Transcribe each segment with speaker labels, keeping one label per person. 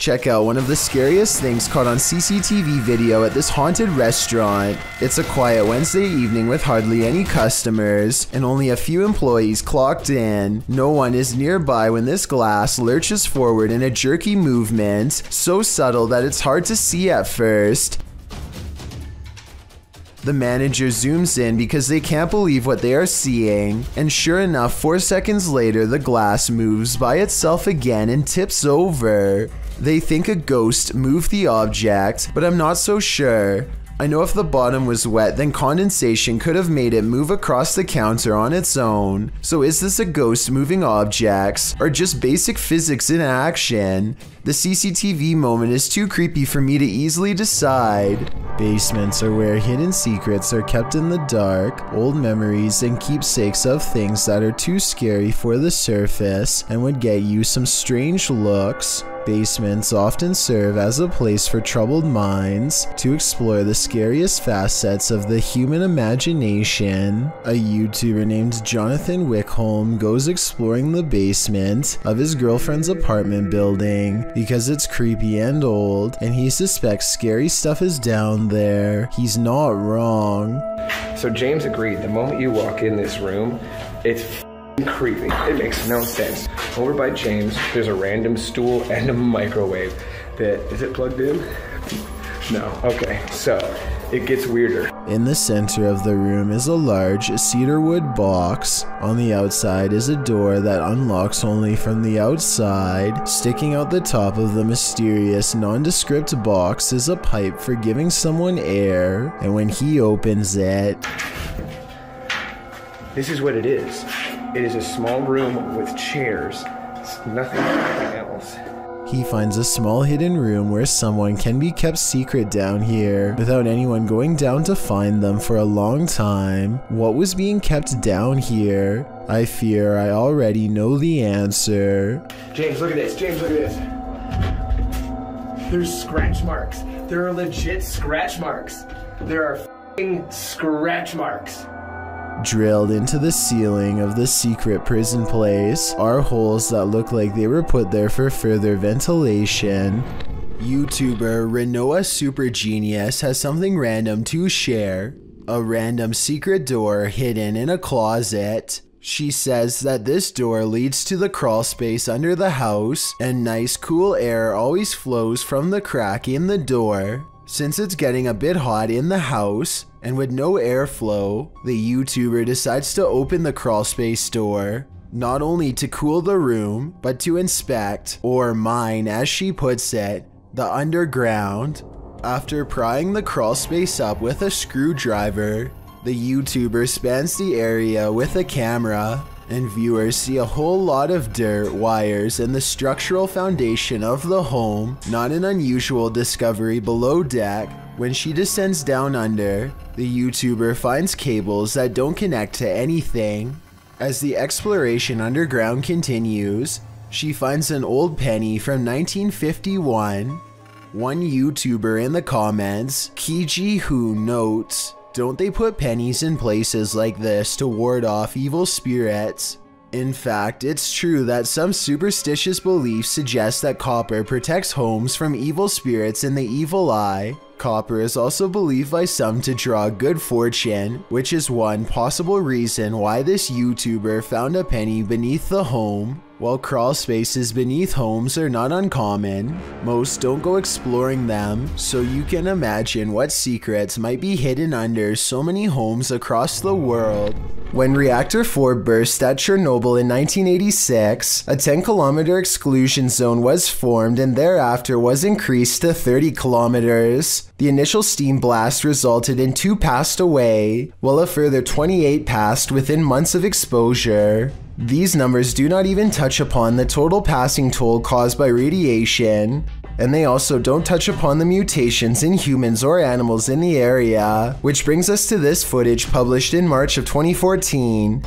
Speaker 1: Check out one of the scariest things caught on CCTV video at this haunted restaurant. It's a quiet Wednesday evening with hardly any customers and only a few employees clocked in. No one is nearby when this glass lurches forward in a jerky movement, so subtle that it's hard to see at first. The manager zooms in because they can't believe what they are seeing, and sure enough, 4 seconds later, the glass moves by itself again and tips over. They think a ghost moved the object, but I'm not so sure. I know if the bottom was wet, then condensation could have made it move across the counter on its own. So is this a ghost moving objects, or just basic physics in action? The CCTV moment is too creepy for me to easily decide. Basements are where hidden secrets are kept in the dark, old memories and keepsakes of things that are too scary for the surface and would get you some strange looks. Basements often serve as a place for troubled minds to explore the scariest facets of the human imagination. A YouTuber named Jonathan Wickholm goes exploring the basement of his girlfriend's apartment building because it's creepy and old, and he suspects scary stuff is down there. He's not wrong.
Speaker 2: So James agreed. The moment you walk in this room, it's creepy. It makes no sense. Over by James, there's a random stool and a microwave that, is it plugged in? No, okay, so it gets weirder.
Speaker 1: In the center of the room is a large cedarwood box. On the outside is a door that unlocks only from the outside. Sticking out the top of the mysterious nondescript box is a pipe for giving someone air, and when he opens it,
Speaker 2: this is what it is. It is a small room with chairs. It's nothing else.
Speaker 1: he finds a small hidden room where someone can be kept secret down here without anyone going down to find them for a long time. What was being kept down here? I fear I already know the answer.
Speaker 2: James, look at this. James, look at this. There's scratch marks. There are legit scratch marks. There are f***ing scratch marks.
Speaker 1: Drilled into the ceiling of the secret prison place are holes that look like they were put there for further ventilation. YouTuber Renoa Super Genius has something random to share. A random secret door hidden in a closet. She says that this door leads to the crawl space under the house, and nice cool air always flows from the crack in the door. Since it's getting a bit hot in the house, and with no airflow, the YouTuber decides to open the crawl space door, not only to cool the room, but to inspect, or mine as she puts it, the underground. After prying the crawl space up with a screwdriver, the YouTuber spans the area with a camera, and viewers see a whole lot of dirt, wires, and the structural foundation of the home. Not an unusual discovery below deck. When she descends down under, the YouTuber finds cables that don't connect to anything. As the exploration underground continues, she finds an old penny from 1951. One YouTuber in the comments, Kiji Hu, notes, "Don't they put pennies in places like this to ward off evil spirits?" In fact, it's true that some superstitious beliefs suggest that copper protects homes from evil spirits and the evil eye. Copper is also believed by some to draw good fortune, which is one possible reason why this YouTuber found a penny beneath the home. While crawl spaces beneath homes are not uncommon, most don't go exploring them, so you can imagine what secrets might be hidden under so many homes across the world. When Reactor 4 burst at Chernobyl in 1986, a 10-kilometer exclusion zone was formed and thereafter was increased to 30 kilometers. The initial steam blast resulted in 2 passed away, while a further 28 passed within months of exposure. These numbers do not even touch upon the total passing toll caused by radiation, and they also don't touch upon the mutations in humans or animals in the area, which brings us to this footage published in March of 2014.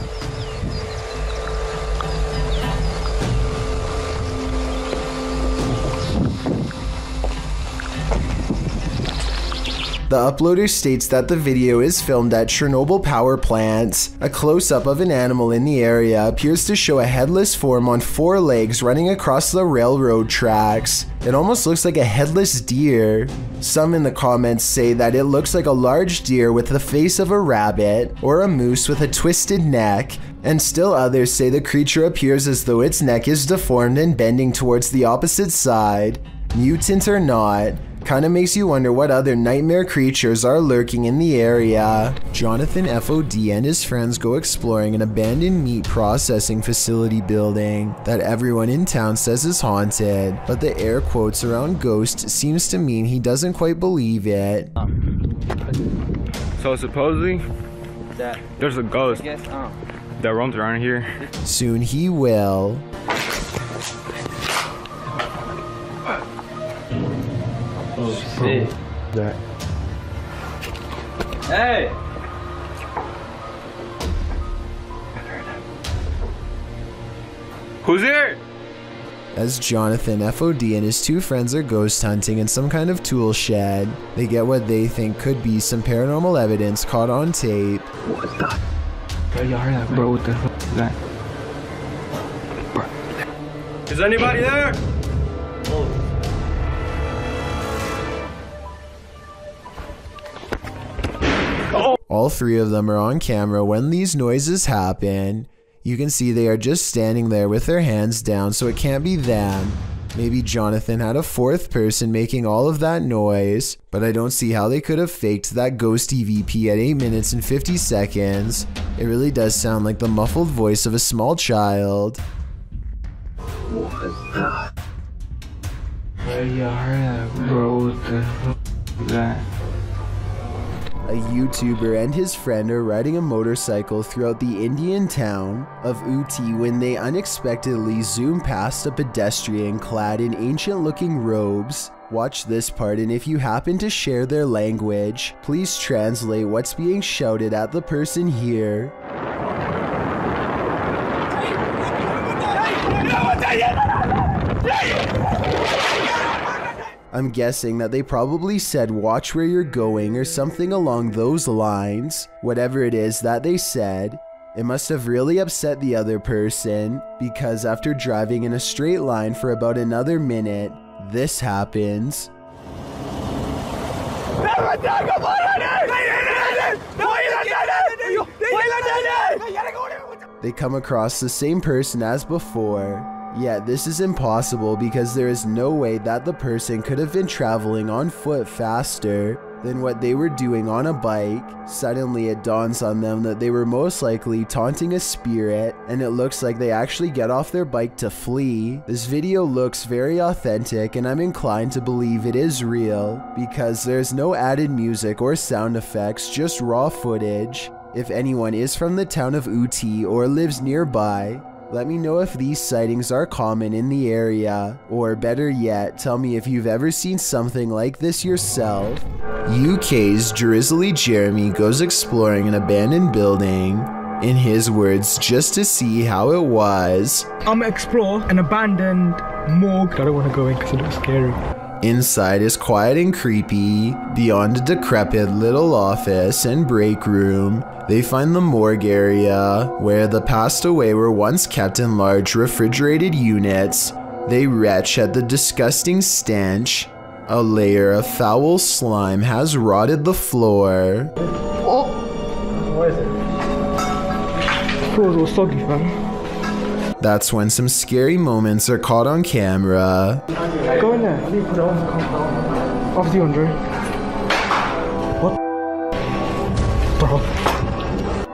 Speaker 1: The uploader states that the video is filmed at Chernobyl power plant. A close-up of an animal in the area appears to show a headless form on 4 legs running across the railroad tracks. It almost looks like a headless deer. Some in the comments say that it looks like a large deer with the face of a rabbit, or a moose with a twisted neck, and still others say the creature appears as though its neck is deformed and bending towards the opposite side. Mutant or not, kinda makes you wonder what other nightmare creatures are lurking in the area. Jonathan FOD and his friends go exploring an abandoned meat processing facility building that everyone in town says is haunted, but the air quotes around ghost seems to mean he doesn't quite believe it.
Speaker 3: So supposedly, there's a ghost that roams around here.
Speaker 1: Soon he will.
Speaker 4: Oh shit. That. Hey!
Speaker 3: Who's here?
Speaker 1: As Jonathan FOD and his two friends are ghost hunting in some kind of tool shed, they get what they think could be some paranormal evidence caught on tape.
Speaker 3: What the? Bro, what the fuck is that? Bro. Is anybody there?
Speaker 1: All three of them are on camera when these noises happen. You can see they are just standing there with their hands down, so it can't be them. Maybe Jonathan had a fourth person making all of that noise, but I don't see how they could have faked that ghost EVP at 8 minutes and 50 seconds. It really does sound like the muffled voice of a small child.
Speaker 3: What the? You heard that, bro? What the fuck is that?
Speaker 1: A YouTuber and his friend are riding a motorcycle throughout the Indian town of Ooty when they unexpectedly zoom past a pedestrian clad in ancient-looking robes. Watch this part, and if you happen to share their language, please translate what's being shouted at the person here. I'm guessing that they probably said watch where you're going or something along those lines. Whatever it is that they said, it must have really upset the other person, because after driving in a straight line for about another minute, this happens. They come across the same person as before. Yet this is impossible because there is no way that the person could have been traveling on foot faster than what they were doing on a bike. Suddenly it dawns on them that they were most likely taunting a spirit, and it looks like they actually get off their bike to flee. This video looks very authentic, and I'm inclined to believe it is real because there's no added music or sound effects, just raw footage. If anyone is from the town of Ooty or lives nearby, let me know if these sightings are common in the area, or better yet, tell me if you've ever seen something like this yourself. UK's Drizzly Jeremy goes exploring an abandoned building, in his words, just to see how it was.
Speaker 5: I'm gonna explore an abandoned morgue. I don't want to go in because it looks scary.
Speaker 1: Inside is quiet and creepy. Beyond a decrepit little office and break room, they find the morgue area, where the passed away were once kept in large refrigerated units. They retch at the disgusting stench. A layer of foul slime has rotted the floor.
Speaker 5: Oh! What is it? The floor's all soggy, fam.
Speaker 1: That's when some scary moments are caught on camera.
Speaker 5: Go in there. I need to put it on. Off the Andre. What? Bro.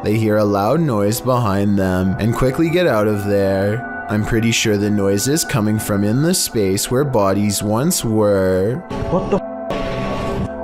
Speaker 1: They hear a loud noise behind them and quickly get out of there. I'm pretty sure the noise is coming from in the space where bodies once were.
Speaker 5: What the?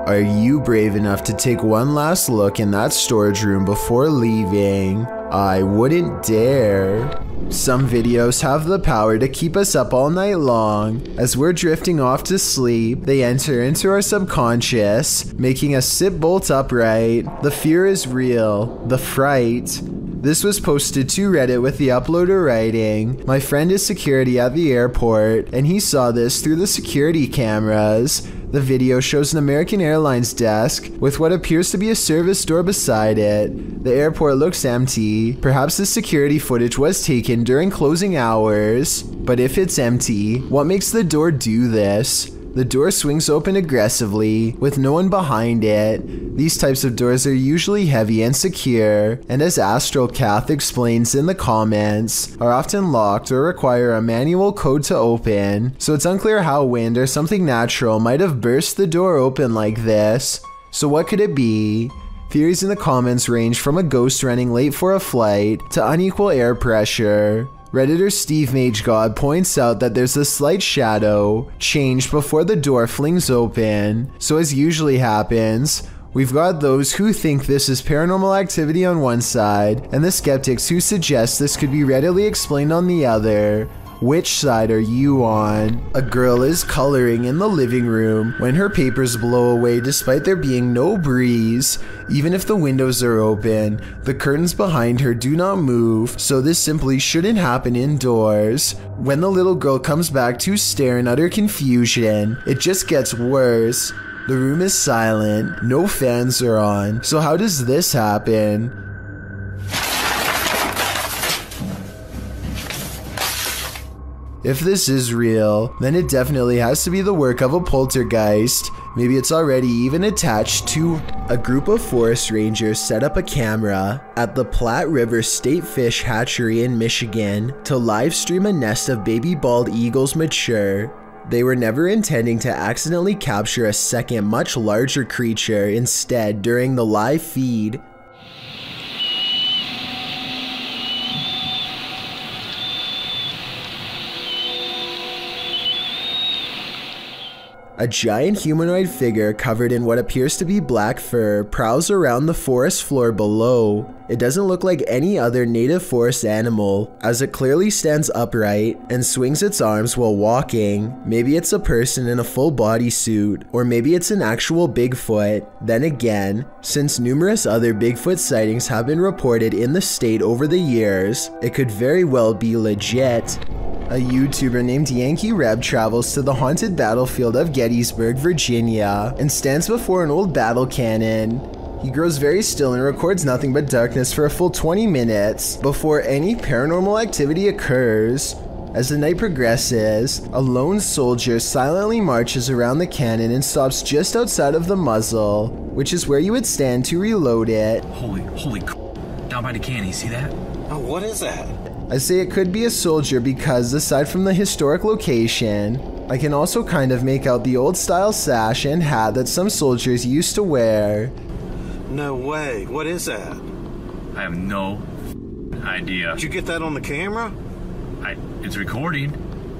Speaker 1: Are you brave enough to take one last look in that storage room before leaving? I wouldn't dare. Some videos have the power to keep us up all night long. As we're drifting off to sleep, they enter into our subconscious, making us sit bolt upright. The fear is real, the fright This was posted to Reddit with the uploader writing, "My friend is security at the airport, and he saw this through the security cameras. The video shows an American Airlines desk with what appears to be a service door beside it. The airport looks empty. Perhaps the security footage was taken during closing hours. But if it's empty, what makes the door do this? The door swings open aggressively, with no one behind it. These types of doors are usually heavy and secure, and as Astral Cath explains in the comments, are often locked or require a manual code to open, so it's unclear how wind or something natural might have burst the door open like this. So what could it be? Theories in the comments range from a ghost running late for a flight to unequal air pressure. Redditor Steve MageGod points out that there's a slight shadow change before the door flings open, so as usually happens, we've got those who think this is paranormal activity on one side, and the skeptics who suggest this could be readily explained on the other. Which side are you on? A girl is coloring in the living room when her papers blow away despite there being no breeze. Even if the windows are open, the curtains behind her do not move, so this simply shouldn't happen indoors. When the little girl comes back to stare in utter confusion, it just gets worse. The room is silent, no fans are on, so how does this happen? If this is real, then it definitely has to be the work of a poltergeist. Maybe it's already even attached to a group of forest rangers set up a camera at the Platte River State Fish Hatchery in Michigan to live stream a nest of baby bald eagles mature. They were never intending to accidentally capture a second much larger creature instead during the live feed. A giant humanoid figure covered in what appears to be black fur prowls around the forest floor below. It doesn't look like any other native forest animal, as it clearly stands upright and swings its arms while walking. Maybe it's a person in a full bodysuit, or maybe it's an actual Bigfoot. Then again, since numerous other Bigfoot sightings have been reported in the state over the years, it could very well be legit. A YouTuber named Yankee Reb travels to the haunted battlefield of Gettysburg, Virginia, and stands before an old battle cannon. He grows very still and records nothing but darkness for a full 20 minutes before any paranormal activity occurs. As the night progresses, a lone soldier silently marches around the cannon and stops just outside of the muzzle, which is where you would stand to reload it.
Speaker 6: Holy down by the cannon, you see that?
Speaker 7: Oh, what is that?
Speaker 1: I say it could be a soldier because, aside from the historic location, I can also kind of make out the old style sash and hat that some soldiers used to wear.
Speaker 7: No way. What is that?
Speaker 6: I have no idea.
Speaker 7: Did you get that on the camera?
Speaker 6: It's recording.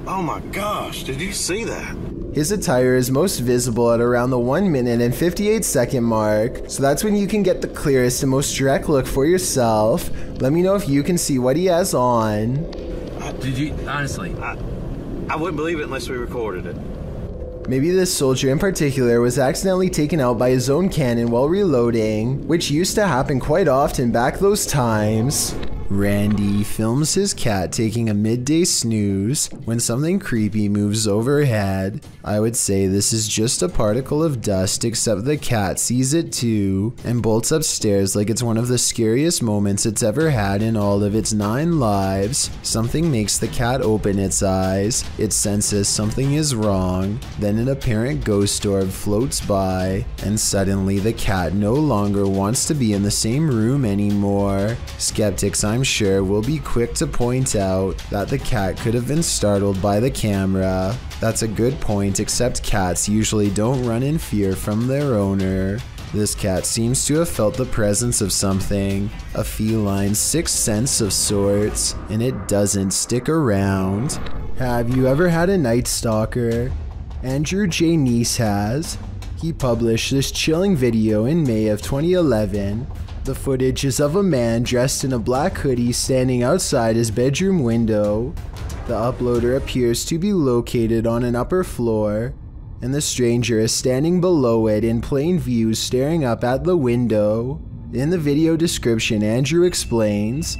Speaker 7: Oh my gosh, did you see that?
Speaker 1: His attire is most visible at around the 1 minute and 58 second mark, so that's when you can get the clearest and most direct look for yourself. Let me know if you can see what he has on.
Speaker 6: Did you, honestly?
Speaker 7: I wouldn't believe it unless we recorded it.
Speaker 1: Maybe this soldier in particular was accidentally taken out by his own cannon while reloading, which used to happen quite often back those times. Randy films his cat taking a midday snooze when something creepy moves overhead. I would say this is just a particle of dust, except the cat sees it too and bolts upstairs like it's one of the scariest moments it's ever had in all of its 9 lives. Something makes the cat open its eyes. It senses something is wrong. Then an apparent ghost orb floats by, and suddenly the cat no longer wants to be in the same room anymore. Skeptics, I'm sure, will be quick to point out that the cat could have been startled by the camera. That's a good point, except cats usually don't run in fear from their owner. This cat seems to have felt the presence of something, a feline sixth sense of sorts, and it doesn't stick around. Have you ever had a night stalker? Andrew J. Neese has. He published this chilling video in May of 2011. The footage is of a man dressed in a black hoodie standing outside his bedroom window. The uploader appears to be located on an upper floor, and the stranger is standing below it in plain view staring up at the window. In the video description, Andrew explains,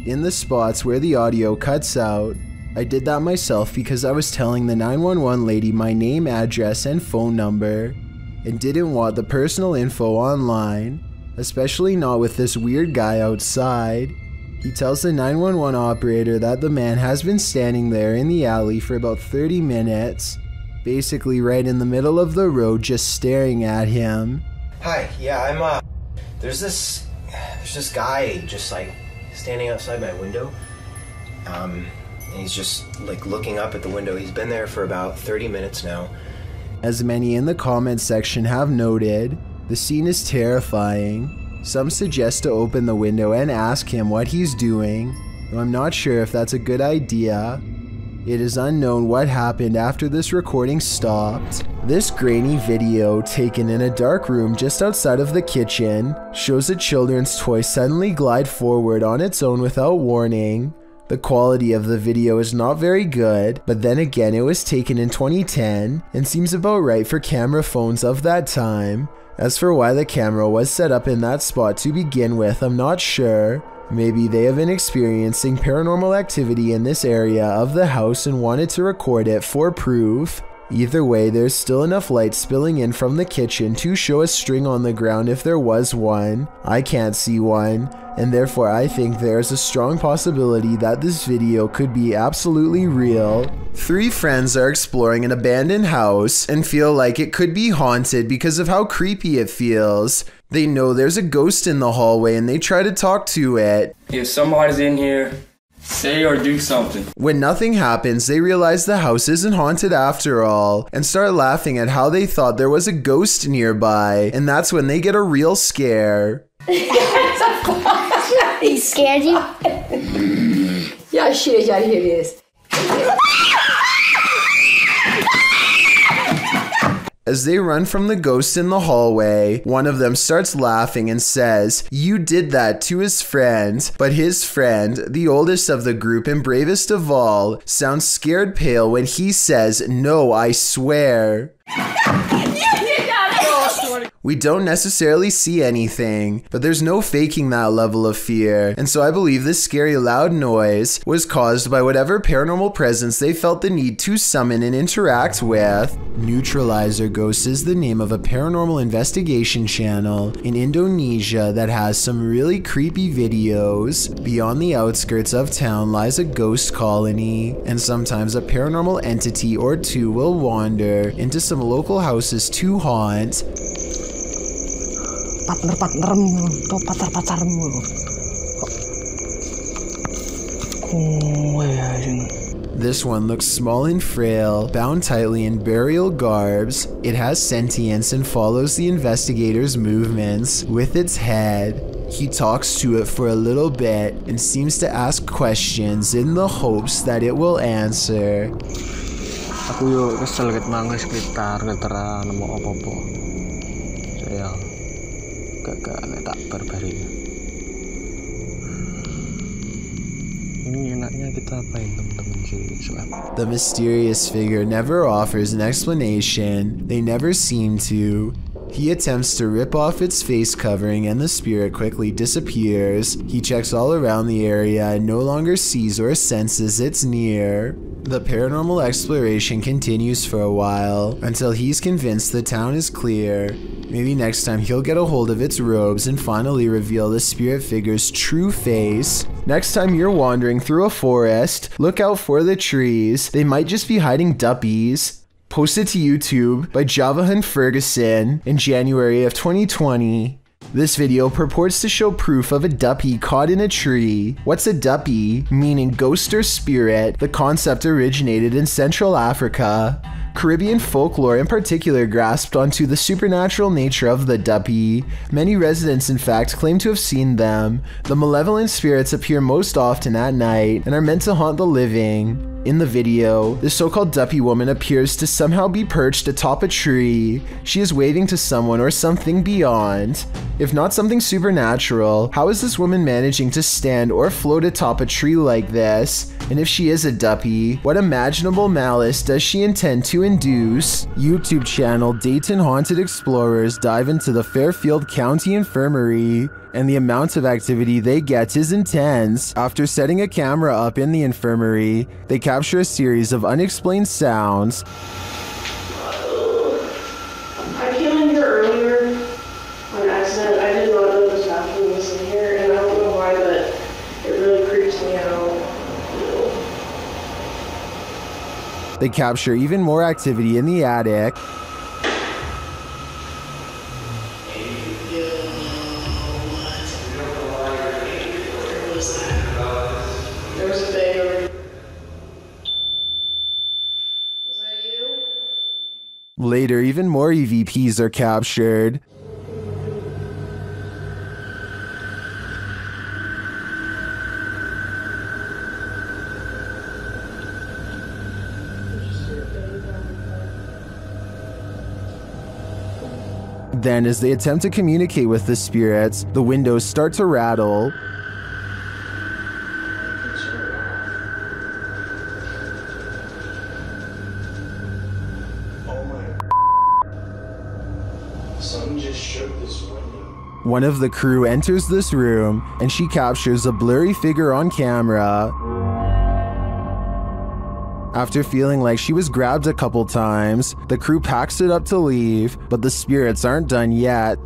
Speaker 1: in the spots where the audio cuts out, I did that myself because I was telling the 911 lady my name, address, and phone number, and didn't want the personal info online, especially not with this weird guy outside. He tells the 911 operator that the man has been standing there in the alley for about 30 minutes, basically right in the middle of the road, just staring at him.
Speaker 8: Hi, yeah, there's this guy just like standing outside my window, and he's just like looking up at the window. He's been there for about 30 minutes now.
Speaker 1: As many in the comments section have noted, the scene is terrifying. Some suggest to open the window and ask him what he's doing, though I'm not sure if that's a good idea. It is unknown what happened after this recording stopped. This grainy video, taken in a dark room just outside of the kitchen, shows a children's toy suddenly glide forward on its own without warning. The quality of the video is not very good, but then again it was taken in 2010 and seems about right for camera phones of that time. As for why the camera was set up in that spot to begin with, I'm not sure. Maybe they have been experiencing paranormal activity in this area of the house and wanted to record it for proof. Either way, there's still enough light spilling in from the kitchen to show a string on the ground if there was one. I can't see one, and therefore I think there's a strong possibility that this video could be absolutely real. 3 friends are exploring an abandoned house and feel like it could be haunted because of how creepy it feels. They know there's a ghost in the hallway and they try to talk to it.
Speaker 9: If somebody's in here, say or do something.
Speaker 1: When nothing happens, they realize the house isn't haunted after all and start laughing at how they thought there was a ghost nearby, and that's when they get a real scare.
Speaker 10: He scared you? Yeah, shit, here it is.
Speaker 1: As they run from the ghost in the hallway, one of them starts laughing and says, "You did that," to his friend. But his friend, the oldest of the group and bravest of all, sounds scared pale when he says, "No, I swear." We don't necessarily see anything, but there's no faking that level of fear, and so I believe this scary loud noise was caused by whatever paranormal presence they felt the need to summon and interact with. Neutralizer Ghost is the name of a paranormal investigation channel in Indonesia that has some really creepy videos. Beyond the outskirts of town lies a ghost colony, and sometimes a paranormal entity or two will wander into some local houses to haunt.
Speaker 5: Partner-partnermu, atau pacar-pacarmu.
Speaker 1: This one looks small and frail, bound tightly in burial garbs. It has sentience and follows the investigator's movements with its head. He talks to it for a little bit and seems to ask questions in the hopes that it will answer.
Speaker 5: Aku yo kesel ket mangga sekitar ketera nemu apa-apa. Saya gak tak barbari. Ini enaknya kita apain teman-teman soal.
Speaker 1: The mysterious figure never offers an explanation. They never seem to. He attempts to rip off its face covering and the spirit quickly disappears. He checks all around the area and no longer sees or senses it's near. The paranormal exploration continues for a while until he's convinced the town is clear. Maybe next time he'll get a hold of its robes and finally reveal the spirit figure's true face. Next time you're wandering through a forest, look out for the trees. They might just be hiding duppies. Posted to YouTube by Javahan Ferguson in January of 2020. This video purports to show proof of a duppy caught in a tree. What's a duppy? Meaning ghost or spirit. The concept originated in Central Africa. Caribbean folklore in particular grasped onto the supernatural nature of the duppy. Many residents in fact claim to have seen them. The malevolent spirits appear most often at night and are meant to haunt the living. In the video, the so-called duppy woman appears to somehow be perched atop a tree. She is waving to someone or something beyond. If not something supernatural, how is this woman managing to stand or float atop a tree like this? And if she is a duppy, what imaginable malice does she intend to induce? YouTube channel Dayton Haunted Explorers dive into the Fairfield County Infirmary. and the amount of activity they get is intense. After setting a camera up in the infirmary, they capture a series of unexplained sounds.
Speaker 11: I came in here earlier on accident. I did not know this bathroom was in here, and I don't know why, but it really creeps me out.
Speaker 1: They capture even more activity in the attic.
Speaker 11: There was a thing over here. Was that you?
Speaker 1: Later, even more EVPs are captured. Then, as they attempt to communicate with the spirits, the windows start to rattle.
Speaker 4: Something just shook this window.
Speaker 1: One of the crew enters this room, and she captures a blurry figure on camera. After feeling like she was grabbed a couple times, the crew packs it up to leave, but the spirits aren't done yet.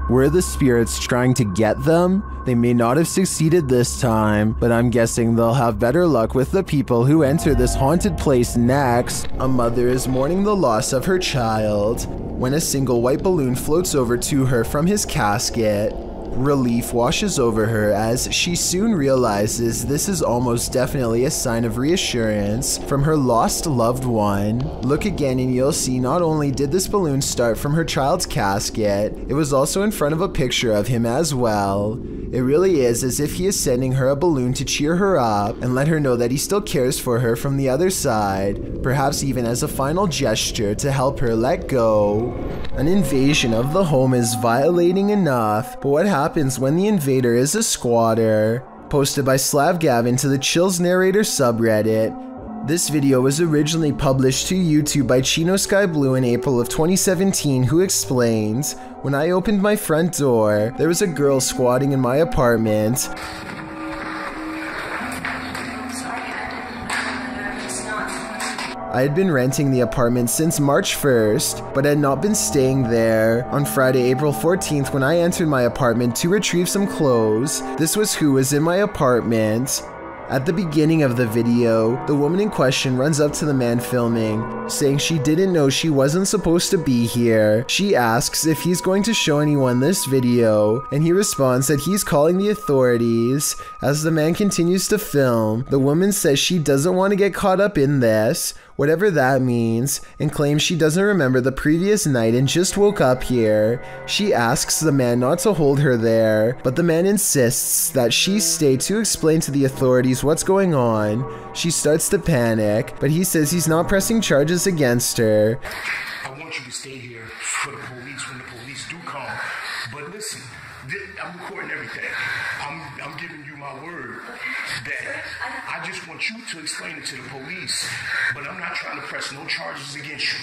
Speaker 1: Were the spirits trying to get them? They may not have succeeded this time, but I'm guessing they'll have better luck with the people who enter this haunted place next. A mother is mourning the loss of her child when a single white balloon floats over to her from his casket. Relief washes over her as she soon realizes this is almost definitely a sign of reassurance from her lost loved one. Look again and you'll see not only did this balloon start from her child's casket, it was also in front of a picture of him as well. It really is as if he is sending her a balloon to cheer her up and let her know that he still cares for her from the other side, perhaps even as a final gesture to help her let go. An invasion of the home is violating enough, but what happens when the invader is a squatter? Posted by Slav Gavin to the Chills Narrator subreddit. This video was originally published to YouTube by Chino Sky Blue in April of 2017, who explains, "When I opened my front door, there was a girl squatting in my apartment. I had been renting the apartment since March 1st, but had not been staying there. On Friday, April 14th, when I entered my apartment to retrieve some clothes, this was who was in my apartment." At the beginning of the video, the woman in question runs up to the man filming, saying she didn't know she wasn't supposed to be here. She asks if he's going to show anyone this video, and he responds that he's calling the authorities. As the man continues to film, the woman says she doesn't want to get caught up in this, whatever that means, and claims she doesn't remember the previous night and just woke up here. She asks the man not to hold her there, but the man insists that she stay to explain to the authorities what's going on. She starts to panic, but he says he's not pressing charges against her.
Speaker 12: I want you to stay here for the police when the police do come. But listen, I'm recording everything. I'm giving you my word that I just want you to explain it to the police, but I'm not trying to press no charges against you.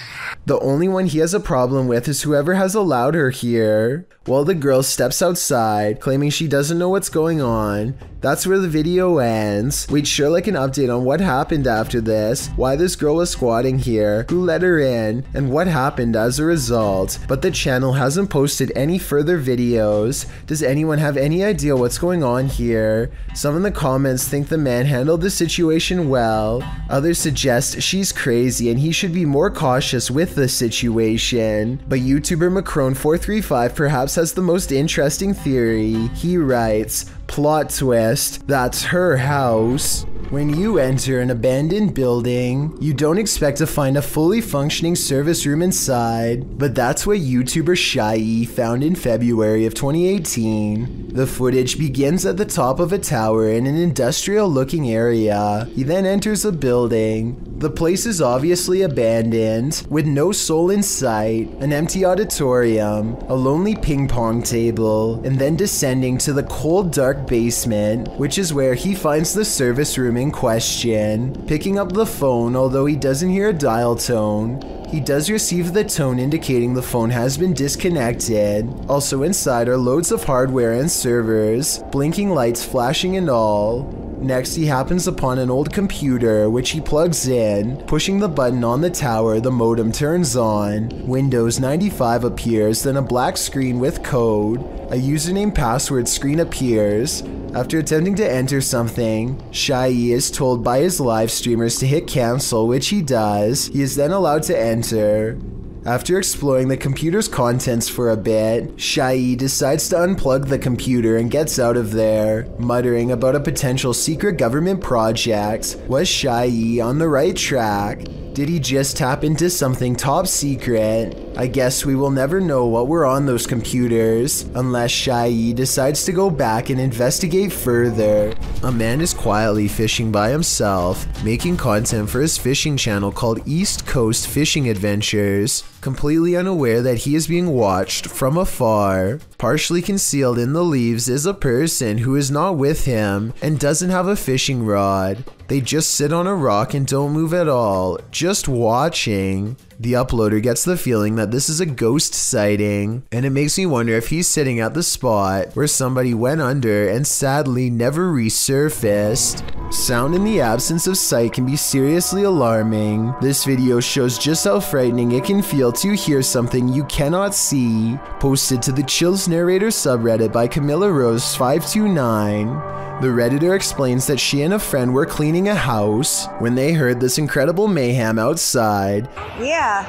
Speaker 1: The only one he has a problem with is whoever has allowed her here. While the girl steps outside, claiming she doesn't know what's going on. That's where the video ends. We'd sure like an update on what happened after this, why this girl was squatting here, who let her in, and what happened as a result. But the channel hasn't posted any further videos. Does anyone have any idea what's going on here? Some in the comments think the man handled the situation well. Others suggest she's crazy and he should be more cautious with the situation. But YouTuber Macron435 perhaps has the most interesting theory. He writes, "Plot twist, that's her house." When you enter an abandoned building, you don't expect to find a fully functioning service room inside, but that's what YouTuber Shai found in February of 2018. The footage begins at the top of a tower in an industrial-looking area. He then enters a building. The place is obviously abandoned, with no soul in sight, an empty auditorium, a lonely ping pong table, and then descending to the cold, dark basement, which is where he finds the service room in question. Picking up the phone, although he doesn't hear a dial tone, he does receive the tone indicating the phone has been disconnected. Also inside are loads of hardware and servers, blinking lights flashing and all. Next, he happens upon an old computer, which he plugs in. Pushing the button on the tower, the modem turns on. Windows 95 appears, then a black screen with code. A username password screen appears. After attempting to enter something, Shai is told by his live streamers to hit cancel, which he does. He is then allowed to enter. After exploring the computer's contents for a bit, Shai decides to unplug the computer and gets out of there, muttering about a potential secret government project. Was Shai on the right track? Did he just tap into something top secret? I guess we will never know what were on those computers, unless Shai decides to go back and investigate further. A man is quietly fishing by himself, making content for his fishing channel called East Coast Fishing Adventures, completely unaware that he is being watched from afar. Partially concealed in the leaves is a person who is not with him and doesn't have a fishing rod. They just sit on a rock and don't move at all, just watching. The uploader gets the feeling that this is a ghost sighting, and it makes me wonder if he's sitting at the spot where somebody went under and sadly never resurfaced. Sound in the absence of sight can be seriously alarming. This video shows just how frightening it can feel to hear something you cannot see. Posted to the Chills Narrator subreddit by Camilla Rose 529. The Redditor explains that she and a friend were cleaning a house when they heard this incredible mayhem outside.
Speaker 13: Yeah,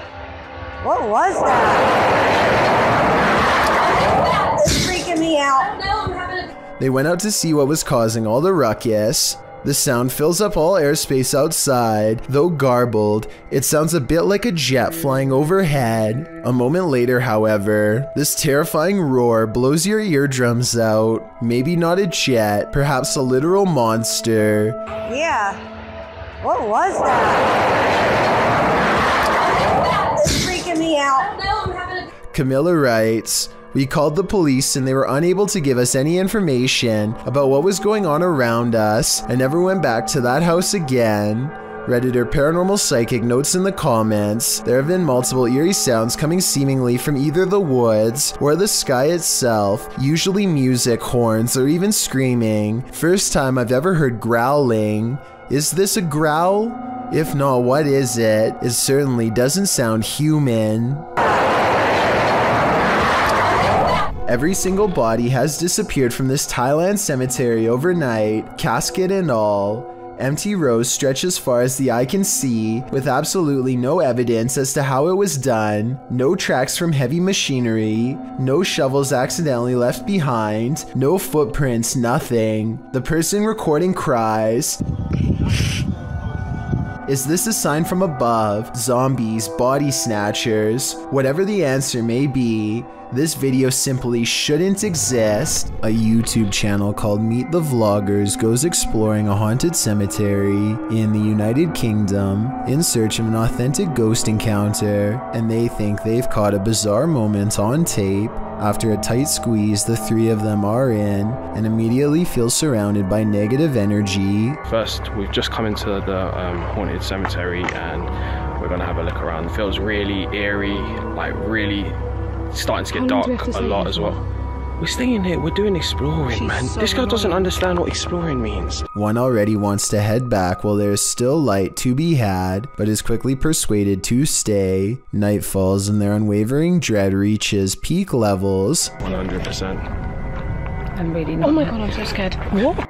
Speaker 13: what was that? It's freaking me out.
Speaker 1: They went out to see what was causing all the ruckus. The sound fills up all airspace outside. Though garbled, it sounds a bit like a jet flying overhead. A moment later, however, this terrifying roar blows your eardrums out. Maybe not a jet, perhaps a literal monster.
Speaker 13: Yeah, what was that? It's freaking me out.
Speaker 1: Camilla writes, "We called the police and they were unable to give us any information about what was going on around us and never went back to that house again." Redditor Paranormal Psychic notes in the comments, there have been multiple eerie sounds coming seemingly from either the woods or the sky itself, usually music, horns, or even screaming. First time I've ever heard growling. Is this a growl? If not, what is it? It certainly doesn't sound human. Every single body has disappeared from this Thailand cemetery overnight, casket and all. Empty rows stretch as far as the eye can see, with absolutely no evidence as to how it was done, no tracks from heavy machinery, no shovels accidentally left behind, no footprints, nothing. The person recording cries. Is this a sign from above? Zombies, body snatchers? Whatever the answer may be, this video simply shouldn't exist. A YouTube channel called Meet the Vloggers goes exploring a haunted cemetery in the United Kingdom in search of an authentic ghost encounter, and they think they've caught a bizarre moment on tape. After a tight squeeze, the three of them are in and immediately feel surrounded by negative energy.
Speaker 14: First, we've just come into the haunted cemetery and we're gonna have a look around. It feels really eerie, like really starting to get dark a lot as well. We're staying here, we're doing exploring, man. This girl doesn't understand what exploring means.
Speaker 1: One already wants to head back while there is still light to be had, but is quickly persuaded to stay. Night falls and their unwavering dread reaches peak levels.
Speaker 14: 100%.
Speaker 10: I'm really not. Oh my god, I'm so scared. What?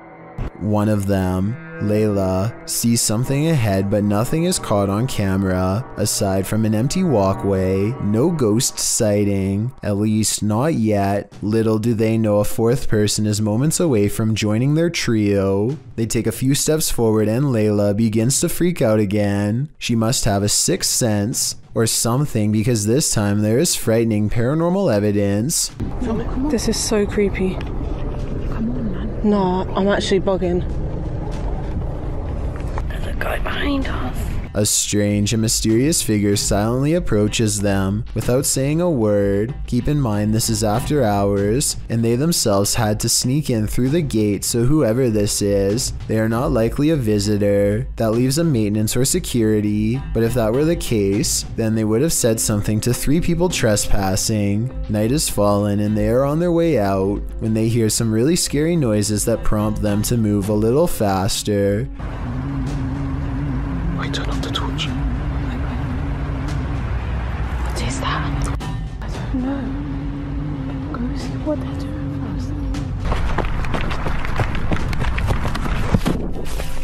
Speaker 1: One of them Layla sees something ahead, but nothing is caught on camera aside from an empty walkway. No ghost sighting, at least not yet. Little do they know a fourth person is moments away from joining their trio. They take a few steps forward and Layla begins to freak out again. She must have a sixth sense or something, because this time there is frightening paranormal evidence.
Speaker 15: This is so creepy. Come on, man. No, I'm actually bugging. There's a guy behind us.
Speaker 1: A strange and mysterious figure silently approaches them without saying a word. Keep in mind this is after hours, and they themselves had to sneak in through the gate, so whoever this is, they are not likely a visitor that leaves a maintenance or security, but if that were the case, then they would have said something to 3 people trespassing. Night has fallen and they are on their way out when they hear some really scary noises that prompt them to move a little faster.
Speaker 14: Wait, turn off the torch.
Speaker 15: What is that? I don't know. Go see what they're doing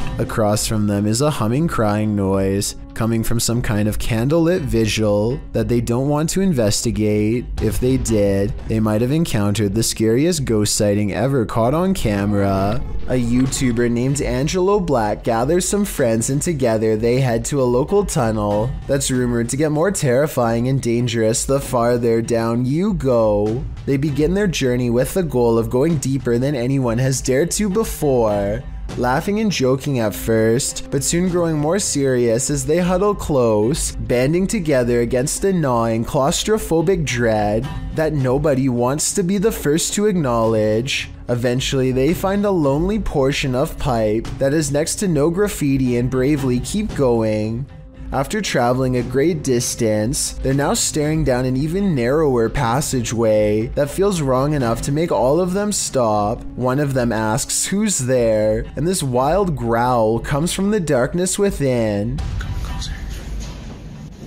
Speaker 15: first.
Speaker 1: Across from them is a humming, crying noise coming from some kind of candlelit vigil that they don't want to investigate. If they did, they might have encountered the scariest ghost sighting ever caught on camera. A YouTuber named Angelo Black gathers some friends and together they head to a local tunnel that's rumored to get more terrifying and dangerous the farther down you go. They begin their journey with the goal of going deeper than anyone has dared to before. Laughing and joking at first, but soon growing more serious as they huddle close, banding together against a gnawing claustrophobic dread that nobody wants to be the first to acknowledge. Eventually, they find a lonely portion of pipe that is next to no graffiti and bravely keep going. After traveling a great distance, they're now staring down an even narrower passageway that feels wrong enough to make all of them stop. One of them asks who's there, and this wild growl comes from the darkness within.
Speaker 14: Come closer.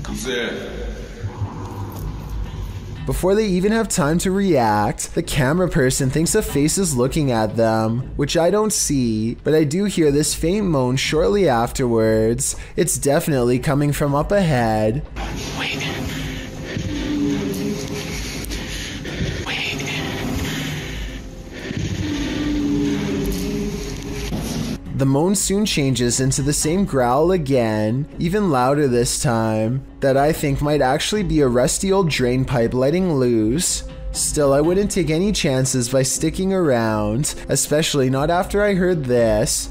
Speaker 16: Who's there?
Speaker 1: Before they even have time to react, the camera person thinks a face is looking at them, which I don't see, but I do hear this faint moan shortly afterwards. It's definitely coming from up ahead.
Speaker 14: Wait.
Speaker 1: The moan soon changes into the same growl again, even louder this time, that I think might actually be a rusty old drain pipe letting loose. Still, I wouldn't take any chances by sticking around, especially not after I heard this.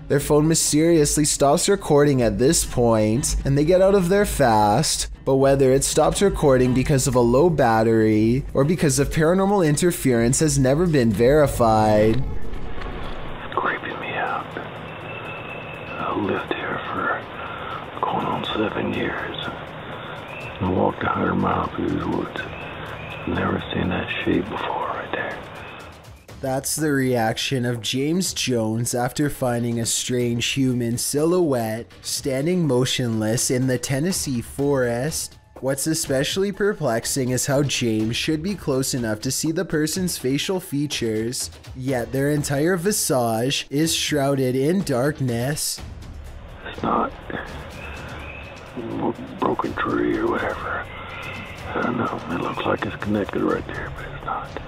Speaker 1: Their phone mysteriously stops recording at this point, and they get out of there fast. But whether it stopped recording because of a low battery or because of paranormal interference has never been verified.
Speaker 14: It's creeping me out. I lived here for going on 7 years. I walked 100 miles through these woods. Never seen that shape before right there.
Speaker 1: That's the reaction of James Jones after finding a strange human silhouette standing motionless in the Tennessee forest. What's especially perplexing is how James should be close enough to see the person's facial features, yet their entire visage is shrouded in darkness.
Speaker 14: It's not a broken tree or whatever. I don't know, it looks like it's connected right there, but it's not.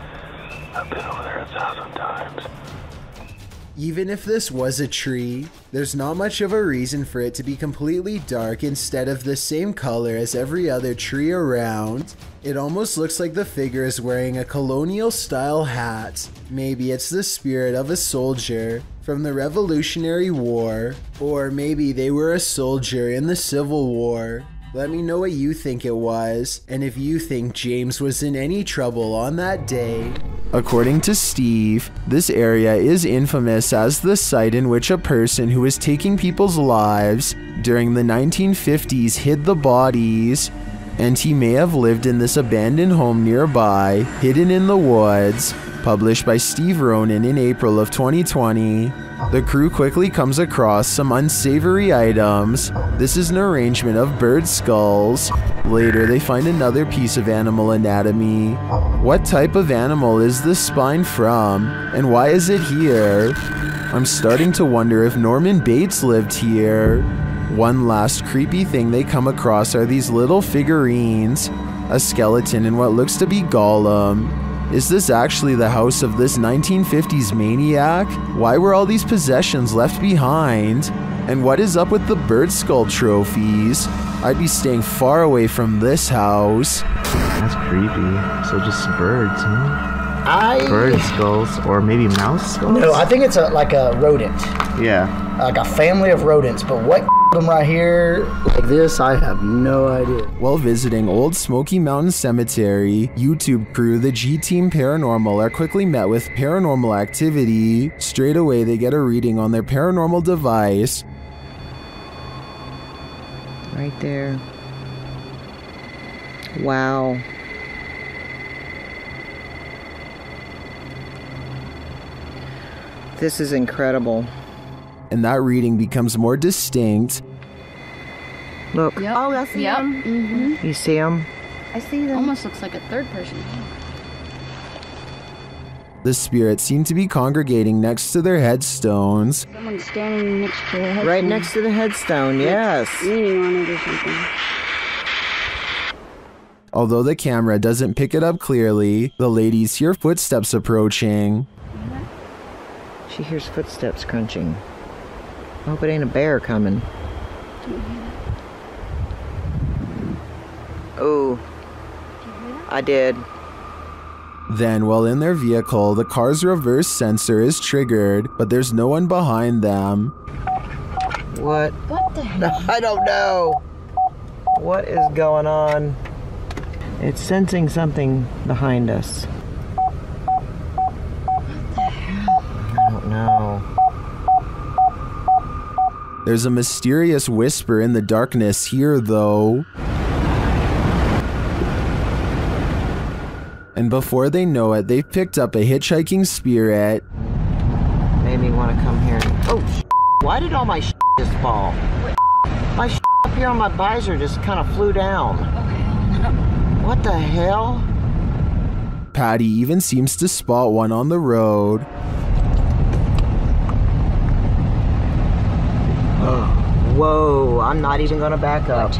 Speaker 14: I've been over there 1,000 times.
Speaker 1: Even if this was a tree, there's not much of a reason for it to be completely dark instead of the same color as every other tree around. It almost looks like the figure is wearing a colonial style hat. Maybe it's the spirit of a soldier from the Revolutionary War, or maybe they were a soldier in the Civil War. Let me know what you think it was, and if you think James was in any trouble on that day. According to Steve, this area is infamous as the site in which a person who was taking people's lives during the 1950s hid the bodies, and he may have lived in this abandoned home nearby, hidden in the woods, published by Steve Ronan in April of 2020. The crew quickly comes across some unsavory items. This is an arrangement of bird skulls. Later, they find another piece of animal anatomy. What type of animal is this spine from, and why is it here? I'm starting to wonder if Norman Bates lived here. One last creepy thing they come across are these little figurines. A skeleton and what looks to be Gollum. Is this actually the house of this 1950s maniac? Why were all these possessions left behind? And what is up with the bird skull trophies? I'd be staying far away from this house.
Speaker 17: That's creepy. So just birds, huh? Bird skulls, or maybe mouse skulls?
Speaker 18: No, I think it's like a rodent.
Speaker 17: Yeah.
Speaker 18: Like a family of rodents, but what them right here like this, I have no idea.
Speaker 1: While visiting Old Smoky Mountain Cemetery, YouTube crew the G-Team Paranormal are quickly met with paranormal activity. Straight away they get a reading on their paranormal device.
Speaker 19: Right there. Wow. This is incredible.
Speaker 1: And that reading becomes more distinct.
Speaker 19: Look.
Speaker 10: Yep. Oh, I see him. Mm-hmm.
Speaker 19: You see him?
Speaker 10: I see them. Almost looks like a third person.
Speaker 1: The spirits seem to be congregating next to their headstones.
Speaker 10: Someone's standing next to the headstone.
Speaker 19: Right next to the headstone, yes.
Speaker 10: Leaning on it or something.
Speaker 1: Although the camera doesn't pick it up clearly, the ladies hear footsteps approaching.
Speaker 19: She hears footsteps crunching. I hope it ain't a bear coming. Oh, I did.
Speaker 1: Then, while in their vehicle, the car's reverse sensor is triggered, but there's no one behind them.
Speaker 19: What?
Speaker 10: What the hell?
Speaker 19: I don't know. What is going on? It's sensing something behind us.
Speaker 10: What the hell?
Speaker 19: I don't know.
Speaker 1: There's a mysterious whisper in the darkness here, though. And before they know it, they've picked up a hitchhiking spirit.
Speaker 19: Made me want to come here. Oh, why did all my just fall? My up here on my visor just kind of flew down. What the hell?
Speaker 1: Patty even seems to spot one on the road.
Speaker 19: Whoa, I'm not even gonna back up.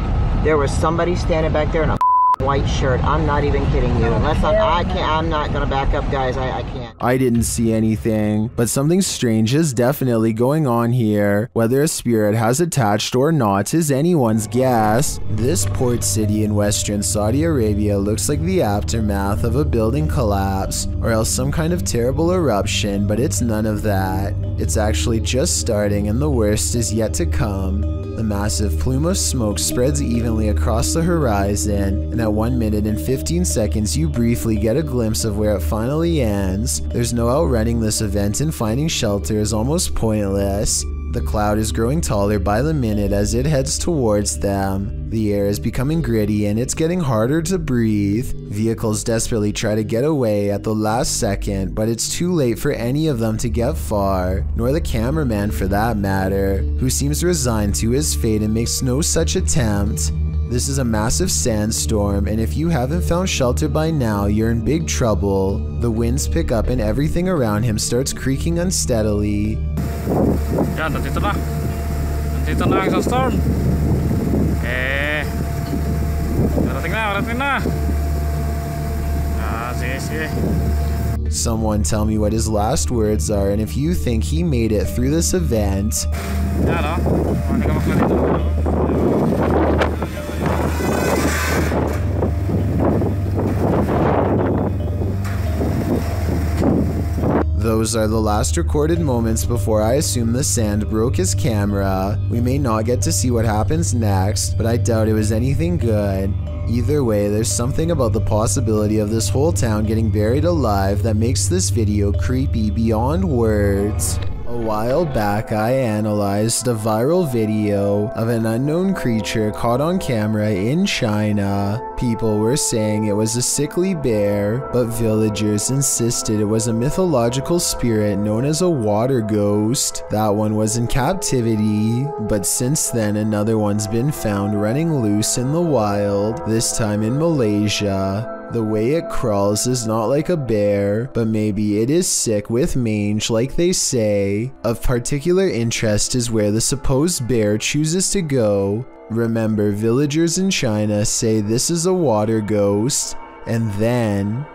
Speaker 19: There was somebody standing back there in a white shirt. I'm not even kidding you. Unless I'm not gonna back up, guys. I can't.
Speaker 1: I didn't see anything, but something strange is definitely going on here. Whether a spirit has attached or not is anyone's guess. This port city in western Saudi Arabia looks like the aftermath of a building collapse, or else some kind of terrible eruption, but it's none of that. It's actually just starting and the worst is yet to come. The massive plume of smoke spreads evenly across the horizon, and at 1 minute and 15 seconds you briefly get a glimpse of where it finally ends. There's no outrunning this event, and finding shelter is almost pointless. The cloud is growing taller by the minute as it heads towards them. The air is becoming gritty and it's getting harder to breathe. Vehicles desperately try to get away at the last second, but it's too late for any of them to get far, nor the cameraman for that matter, who seems resigned to his fate and makes no such attempt. This is a massive sandstorm, and if you haven't found shelter by now, you're in big trouble. The winds pick up and everything around him starts creaking unsteadily.
Speaker 3: Yan, nandito na. Nandito na ang storm. Parating na. Sige.
Speaker 1: Someone tell me what his last words are, and if you think he made it through this event. Those are the last recorded moments before I assume the sand broke his camera. We may not get to see what happens next, but I doubt it was anything good. Either way, there's something about the possibility of this whole town getting buried alive that makes this video creepy beyond words. A while back, I analyzed a viral video of an unknown creature caught on camera in China. People were saying it was a sickly bear, but villagers insisted it was a mythological spirit known as a water ghost. That one was in captivity, but since then another one's been found running loose in the wild, this time in Malaysia. The way it crawls is not like a bear, but maybe it is sick with mange like they say. Of particular interest is where the supposed bear chooses to go. Remember, villagers in China say this is a water ghost, and then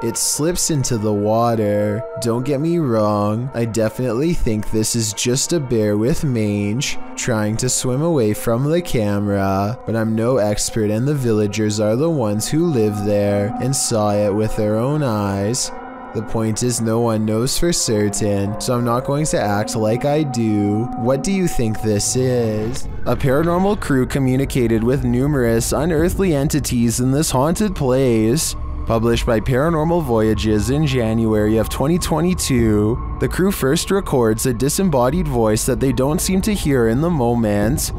Speaker 1: it slips into the water. Don't get me wrong, I definitely think this is just a bear with mange trying to swim away from the camera, but I'm no expert and the villagers are the ones who live there and saw it with their own eyes. The point is no one knows for certain, so I'm not going to act like I do. What do you think this is? A paranormal crew communicated with numerous unearthly entities in this haunted place. Published by Paranormal Voyages in January of 2022, the crew first records a disembodied voice that they don't seem to hear in the moment.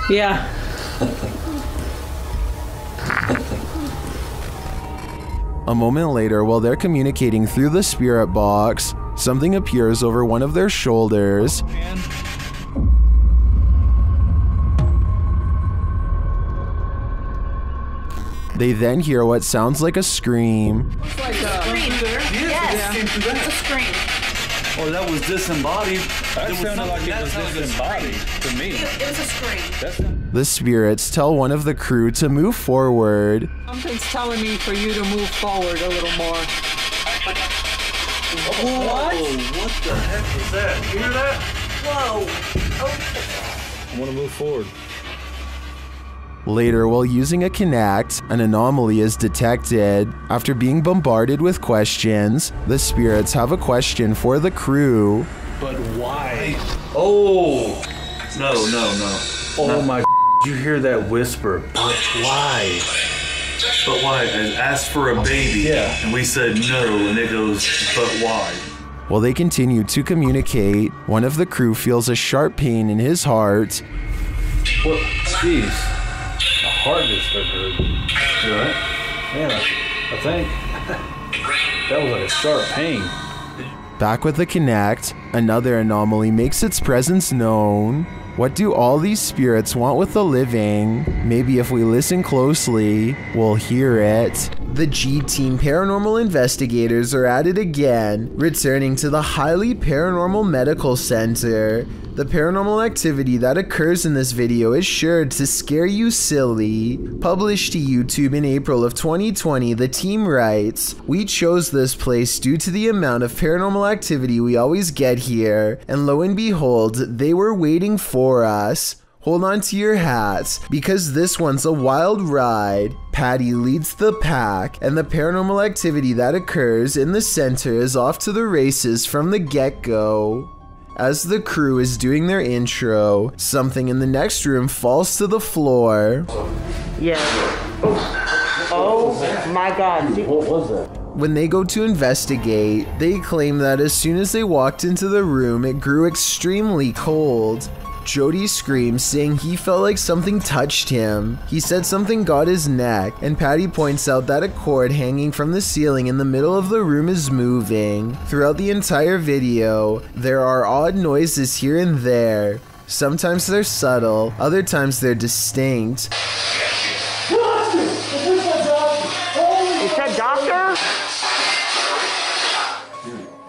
Speaker 15: Yeah.
Speaker 1: A moment later, while they're communicating through the spirit box, something appears over one of their shoulders. They then hear what sounds like a scream.
Speaker 20: It's like a scream. Yes, it's a scream.
Speaker 21: Or that was disembodied.
Speaker 6: That sounded like it was disembodied to me.
Speaker 20: It was a scream.
Speaker 1: The spirits tell one of the crew to move forward.
Speaker 22: Something's telling me for you to move forward a little more.
Speaker 21: What? What the heck was that? You hear that?
Speaker 20: Whoa. Okay.
Speaker 21: I want to move forward.
Speaker 1: Later, while using a Kinect, an anomaly is detected. After being bombarded with questions, the spirits have a question for the crew.
Speaker 21: But why? Oh! No. Oh my, did you hear that whisper? But why? But why? I asked for a baby. Yeah. And we said no, and it goes, but why?
Speaker 1: While they continue to communicate, one of the crew feels a sharp pain in his heart.
Speaker 21: What? Jeez. My heart just started hurting. You alright? Yeah, I think that was like a sharp pain.
Speaker 1: Back with the Kinect, another anomaly makes its presence known. What do all these spirits want with the living? Maybe if we listen closely, we'll hear it. The G-Team paranormal investigators are at it again, returning to the highly paranormal medical center. The paranormal activity that occurs in this video is sure to scare you silly. Published to YouTube in April of 2020, the team writes, "We chose this place due to the amount of paranormal activity we always get here, and lo and behold, they were waiting for us. Hold on to your hats, because this one's a wild ride." Patty leads the pack, and the paranormal activity that occurs in the center is off to the races from the get-go. As the crew is doing their intro, something in the next room falls to the floor.
Speaker 19: Yeah. Oh my God.
Speaker 21: What was that?
Speaker 1: When they go to investigate, they claim that as soon as they walked into the room, it grew extremely cold. Jody screams, saying he felt like something touched him. He said something got his neck, and Patty points out that a cord hanging from the ceiling in the middle of the room is moving. Throughout the entire video, there are odd noises here and there. Sometimes they're subtle, other times they're distinct.
Speaker 19: Is that doctor?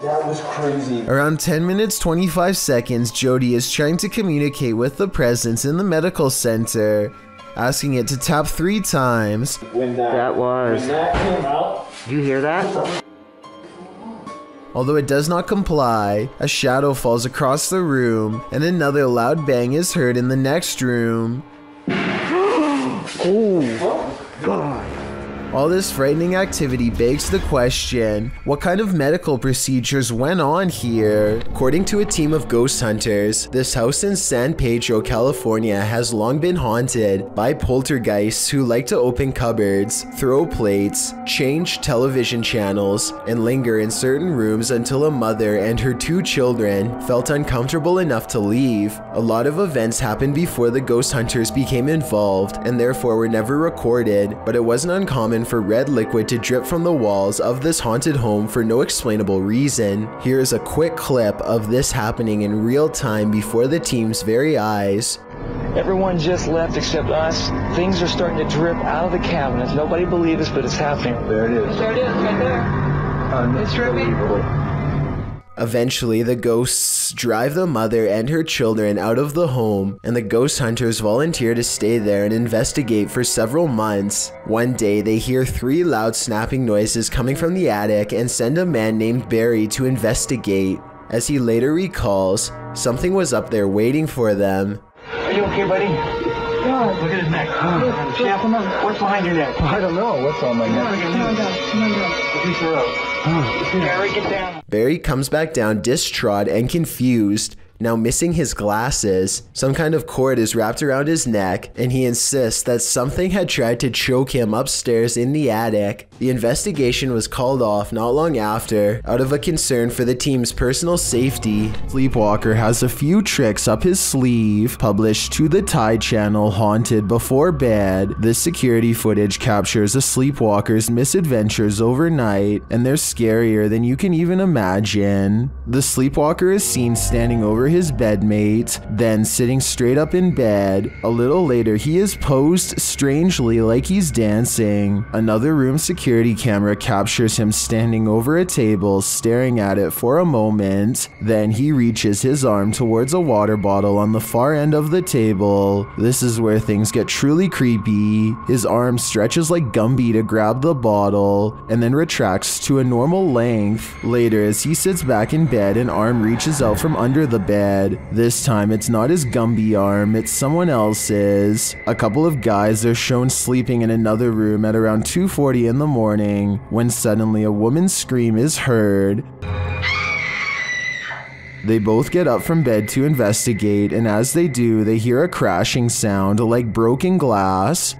Speaker 21: That was crazy.
Speaker 1: Around 10 minutes 25 seconds, Jody is trying to communicate with the presence in the medical center, asking it to tap 3 times.
Speaker 21: When that came out.
Speaker 19: Do you hear that?
Speaker 1: Although it does not comply, a shadow falls across the room, and another loud bang is heard in the next room.
Speaker 19: Oh, God.
Speaker 1: All this frightening activity begs the question, what kind of medical procedures went on here? According to a team of ghost hunters, this house in San Pedro, California has long been haunted by poltergeists who like to open cupboards, throw plates, change television channels, and linger in certain rooms until a mother and her 2 children felt uncomfortable enough to leave. A lot of events happened before the ghost hunters became involved and therefore were never recorded, but it wasn't uncommon for red liquid to drip from the walls of this haunted home for no explainable reason. Here is a quick clip of this happening in real time before the team's very eyes.
Speaker 3: Everyone just left except us. Things are starting to drip out of the cabinets. Nobody believes us, but it's happening. There it is. There it is, right there. It's dripping.
Speaker 1: Eventually, the ghosts drive the mother and her children out of the home, and the ghost hunters volunteer to stay there and investigate for several months. One day, they hear 3 loud snapping noises coming from the attic and send a man named Barry to investigate. As he later recalls, something was up there waiting for them.
Speaker 3: Are you okay, buddy? God. Look at his neck. What's behind your neck? I don't know. What's on my neck? Come on down. Look at your throat. Barry, get down.
Speaker 1: Barry comes back down distraught and confused, now missing his glasses. Some kind of cord is wrapped around his neck, and he insists that something had tried to choke him upstairs in the attic. The investigation was called off not long after, out of a concern for the team's personal safety. Sleepwalker has a few tricks up his sleeve. Published to the Tide channel, Haunted Before Bed, this security footage captures a sleepwalker's misadventures overnight, and they're scarier than you can even imagine. The sleepwalker is seen standing over his bedmate, then sitting straight up in bed. A little later, he is posed strangely like he's dancing. Another room security camera captures him standing over a table, staring at it for a moment. Then he reaches his arm towards a water bottle on the far end of the table. This is where things get truly creepy. His arm stretches like Gumby to grab the bottle, and then retracts to a normal length. Later, as he sits back in bed, an arm reaches out from under the bed. This time, it's not his Gumby arm, it's someone else's. A couple of guys are shown sleeping in another room at around 2:40 in the morning, when suddenly a woman's scream is heard. They both get up from bed to investigate, and as they do, they hear a crashing sound like broken glass.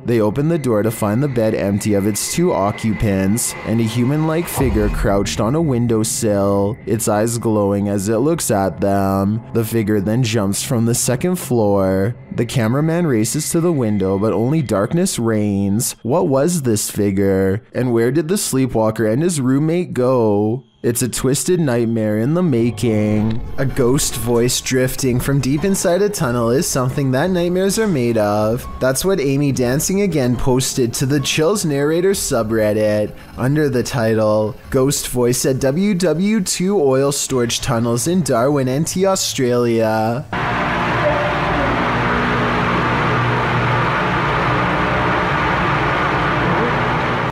Speaker 1: They open the door to find the bed empty of its 2 occupants, and a human-like figure crouched on a windowsill, its eyes glowing as it looks at them. The figure then jumps from the 2nd floor. The cameraman races to the window, but only darkness reigns. What was this figure? And where did the sleepwalker and his roommate go? It's a twisted nightmare in the making. A ghost voice drifting from deep inside a tunnel is something that nightmares are made of. That's what Amy Dancing Again posted to the Chills Narrator subreddit under the title, Ghost Voice at WW2 Oil Storage Tunnels in Darwin, NT, Australia.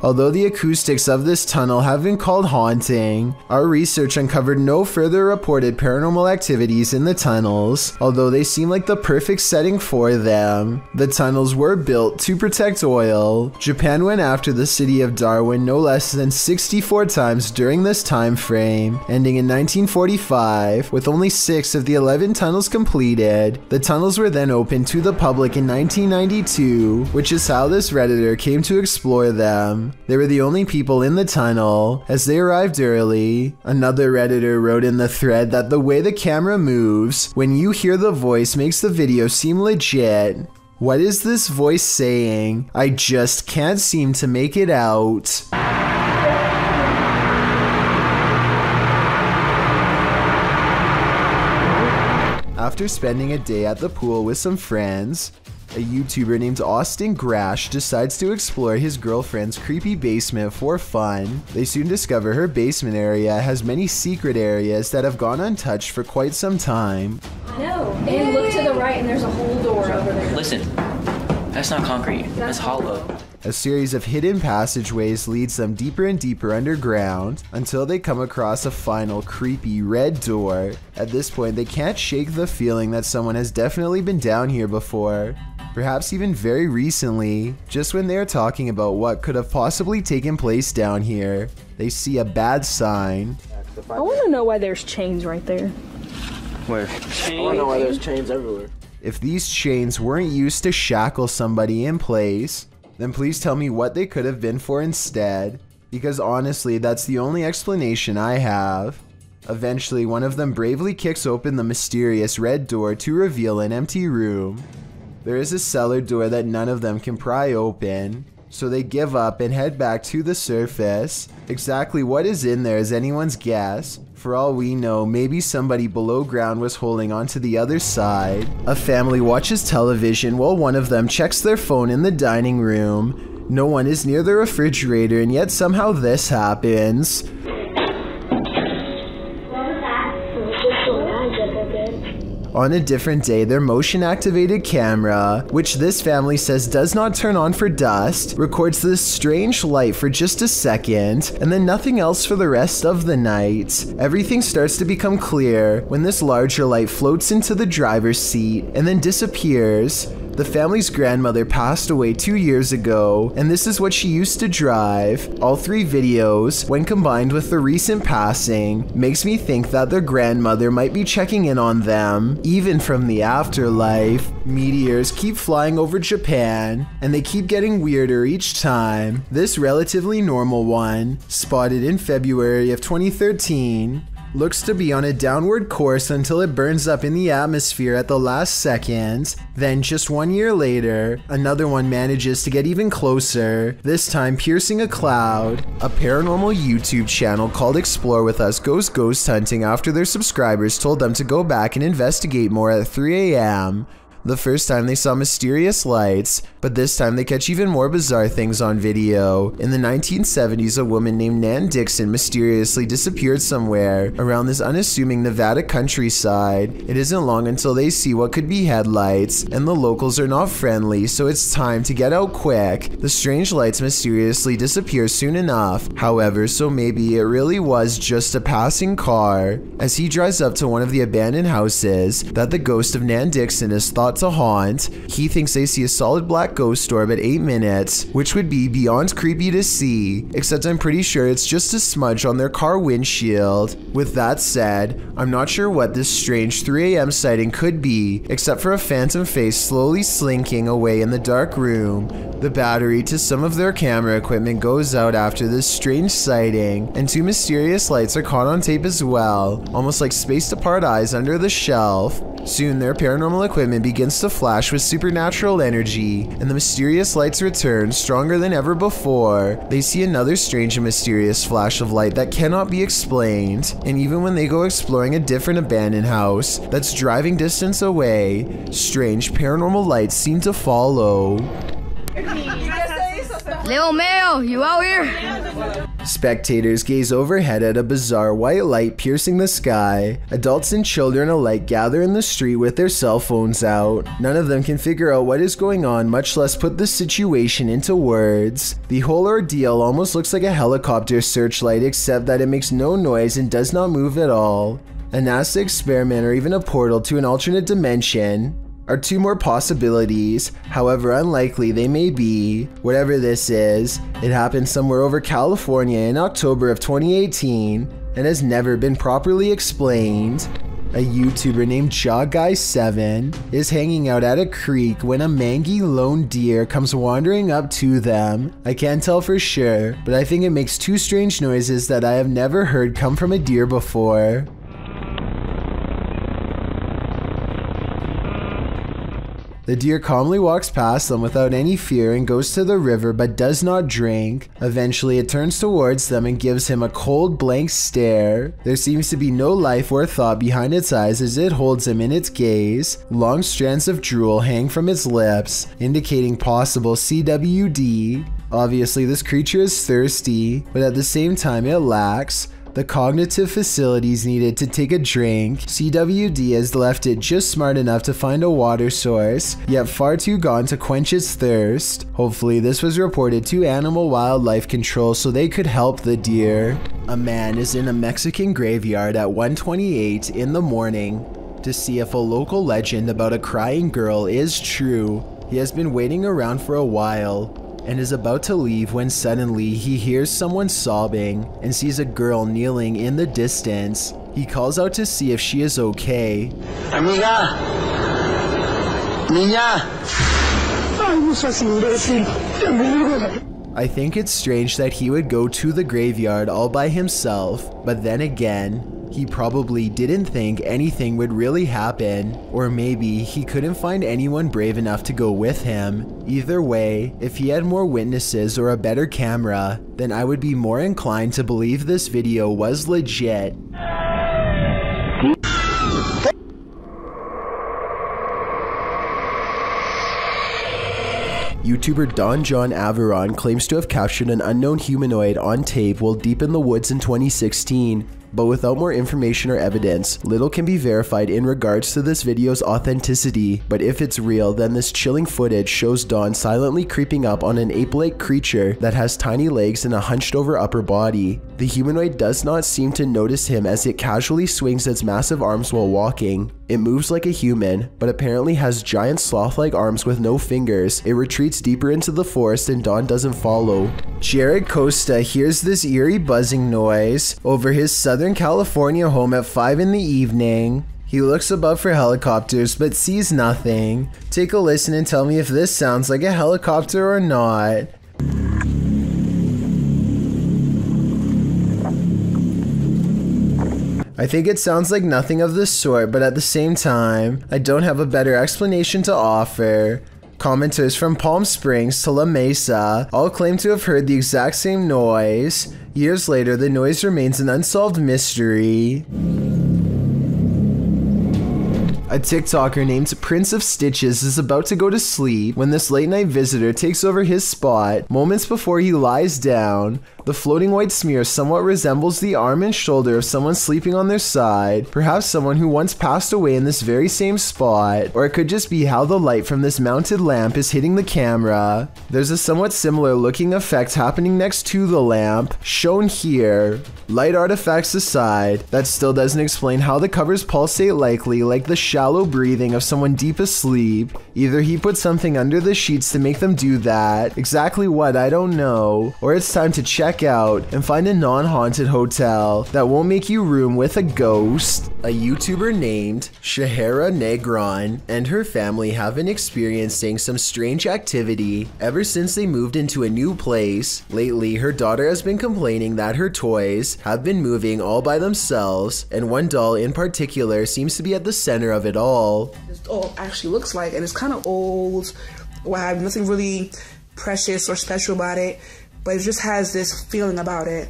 Speaker 1: Although the acoustics of this tunnel have been called haunting, our research uncovered no further reported paranormal activities in the tunnels, although they seem like the perfect setting for them. The tunnels were built to protect oil. Japan went after the city of Darwin no less than 64 times during this time frame, ending in 1945, with only 6 of the 11 tunnels completed. The tunnels were then opened to the public in 1992, which is how this Redditor came to explore them. They were the only people in the tunnel, as they arrived early. Another Redditor wrote in the thread that the way the camera moves when you hear the voice makes the video seem legit. What is this voice saying? I just can't seem to make it out. After spending a day at the pool with some friends, a YouTuber named Austin Grash decides to explore his girlfriend's creepy basement for fun. They soon discover her basement area has many secret areas that have gone untouched for quite some time.
Speaker 10: No, and look to the right and there's a whole door over there.
Speaker 9: Listen, that's not concrete, that's hollow.
Speaker 1: A series of hidden passageways leads them deeper and deeper underground until they come across a final creepy red door. At this point, they can't shake the feeling that someone has definitely been down here before. perhaps even very recently, just when they're talking about what could have possibly taken place down here, they see a bad sign.
Speaker 15: I want to know why there's chains right there.
Speaker 5: Where?
Speaker 18: I want to know why there's chains everywhere.
Speaker 1: If these chains weren't used to shackle somebody in place, then please tell me what they could have been for instead, because honestly, that's the only explanation I have. Eventually, one of them bravely kicks open the mysterious red door to reveal an empty room. There is a cellar door that none of them can pry open, so they give up and head back to the surface. Exactly what is in there is anyone's guess. For all we know, maybe somebody below ground was holding on to the other side. A family watches television while one of them checks their phone in the dining room. No one is near the refrigerator, and yet somehow this happens. On a different day, their motion-activated camera, which this family says does not turn on for dust, records this strange light for just a second, and then nothing else for the rest of the night. Everything starts to become clear when this larger light floats into the driver's seat and then disappears. The family's grandmother passed away 2 years ago, and this is what she used to drive. All three videos, when combined with the recent passing, makes me think that their grandmother might be checking in on them, even from the afterlife. Meteors keep flying over Japan, and they keep getting weirder each time. This relatively normal one, spotted in February of 2013, looks to be on a downward course until it burns up in the atmosphere at the last second. Then just 1 year later, another one manages to get even closer, this time piercing a cloud. A paranormal YouTube channel called Explore With Us goes ghost hunting after their subscribers told them to go back and investigate more at 3 a.m. The first time they saw mysterious lights, but this time they catch even more bizarre things on video. In the 1970s, a woman named Nan Dixon mysteriously disappeared somewhere around this unassuming Nevada countryside. It isn't long until they see what could be headlights, and the locals are not friendly, so it's time to get out quick. The strange lights mysteriously disappear soon enough, however, so maybe it really was just a passing car. As he drives up to one of the abandoned houses that the ghost of Nan Dixon is thought to haunt, he thinks they see a solid black ghost orb at 8 minutes, which would be beyond creepy to see, except I'm pretty sure it's just a smudge on their car windshield. With that said, I'm not sure what this strange 3 a.m. sighting could be, except for a phantom face slowly slinking away in the dark room. The battery to some of their camera equipment goes out after this strange sighting, and 2 mysterious lights are caught on tape as well, almost like spaced apart eyes under the shelf. Soon their paranormal equipment begins to flash with supernatural energy, and the mysterious lights return stronger than ever before. They see another strange and mysterious flash of light that cannot be explained, and even when they go exploring a different abandoned house that's driving distance away, strange paranormal lights seem to follow.
Speaker 2: Leo Mayo, you out here?
Speaker 1: Spectators gaze overhead at a bizarre white light piercing the sky. Adults and children alike gather in the street with their cell phones out. None of them can figure out what is going on, much less put the situation into words. The whole ordeal almost looks like a helicopter searchlight, except that it makes no noise and does not move at all. A NASA experiment or even a portal to an alternate dimension are 2 more possibilities, however unlikely they may be. Whatever this is, it happened somewhere over California in October of 2018 and has never been properly explained. A YouTuber named JawGuy7 is hanging out at a creek when a mangy lone deer comes wandering up to them. I can't tell for sure, but I think it makes 2 strange noises that I have never heard come from a deer before. The deer calmly walks past them without any fear and goes to the river but does not drink. Eventually it turns towards them and gives him a cold blank stare. There seems to be no life or thought behind its eyes as it holds him in its gaze. Long strands of drool hang from its lips, indicating possible CWD. Obviously this creature is thirsty, but at the same time it lacks the cognitive facilities needed to take a drink. CWD has left it just smart enough to find a water source, yet far too gone to quench its thirst. Hopefully this was reported to Animal Wildlife Control so they could help the deer. A man is in a Mexican graveyard at 1:28 in the morning to see if a local legend about a crying girl is true. He has been waiting around for a while and is about to leave when suddenly he hears someone sobbing and sees a girl kneeling in the distance. He calls out to see if she is okay.
Speaker 3: Amiga! Niña!
Speaker 1: I think it's strange that he would go to the graveyard all by himself, but then again, he probably didn't think anything would really happen, or maybe he couldn't find anyone brave enough to go with him. Either way, if he had more witnesses or a better camera, then I would be more inclined to believe this video was legit. YouTuber Don John Averon claims to have captured an unknown humanoid on tape while deep in the woods in 2016. But without more information or evidence, little can be verified in regards to this video's authenticity. But if it's real, then this chilling footage shows Don silently creeping up on an ape-like creature that has tiny legs and a hunched over upper body. The humanoid does not seem to notice him as it casually swings its massive arms while walking. It moves like a human, but apparently has giant sloth-like arms with no fingers. It retreats deeper into the forest and Don doesn't follow. Jared Costa hears this eerie buzzing noise over his Southern California home at 5 in the evening. He looks above for helicopters but sees nothing. Take a listen and tell me if this sounds like a helicopter or not. I think it sounds like nothing of the sort, but at the same time, I don't have a better explanation to offer. Commenters from Palm Springs to La Mesa all claim to have heard the exact same noise. Years later, the noise remains an unsolved mystery. A TikToker named Prince of Stitches is about to go to sleep when this late night visitor takes over his spot. Moments before he lies down, the floating white smear somewhat resembles the arm and shoulder of someone sleeping on their side, perhaps someone who once passed away in this very same spot, or it could just be how the light from this mounted lamp is hitting the camera. There's a somewhat similar looking effect happening next to the lamp, shown here. Light artifacts aside, that still doesn't explain how the covers pulsate likely like the shallow breathing of someone deep asleep. Either he put something under the sheets to make them do that, exactly what I don't know, or it's time to check out and find a non-haunted hotel that won't make you room with a ghost. A YouTuber named Shahara Negron and her family have been experiencing some strange activity ever since they moved into a new place. Lately, her daughter has been complaining that her toys have been moving all by themselves, and one doll in particular seems to be at the center of it all.
Speaker 7: This doll actually looks like, and it's kind of old. Wow, nothing really precious or special about it, but it just has this feeling about it.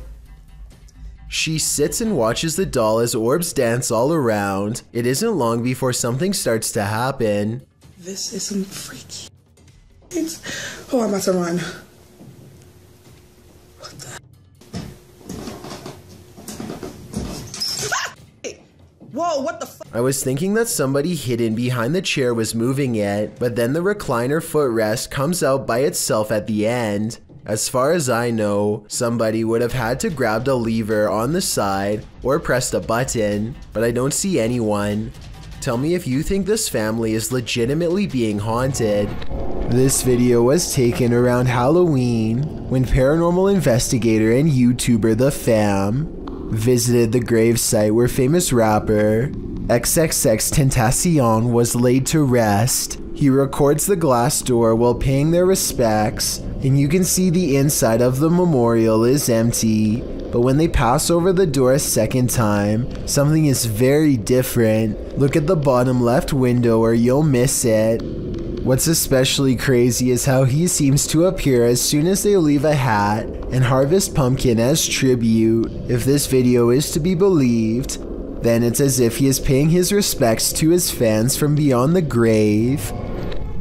Speaker 1: She sits and watches the doll as orbs dance all around. It isn't long before something starts to happen.
Speaker 7: This is some freaky. Oh, I'm about to run. What the? Whoa, what the fuck?
Speaker 1: I was thinking that somebody hidden behind the chair was moving it, but then the recliner footrest comes out by itself at the end. As far as I know, somebody would have had to grab a lever on the side or pressed a button, but I don't see anyone. Tell me if you think this family is legitimately being haunted. This video was taken around Halloween when paranormal investigator and YouTuber The Fam visited the gravesite where famous rapper XXXTentacion was laid to rest. He records the glass door while paying their respects, and you can see the inside of the memorial is empty. But when they pass over the door a second time, something is very different. Look at the bottom left window or you'll miss it. What's especially crazy is how he seems to appear as soon as they leave a hat and harvest pumpkin as tribute. If this video is to be believed, then it's as if he is paying his respects to his fans from beyond the grave.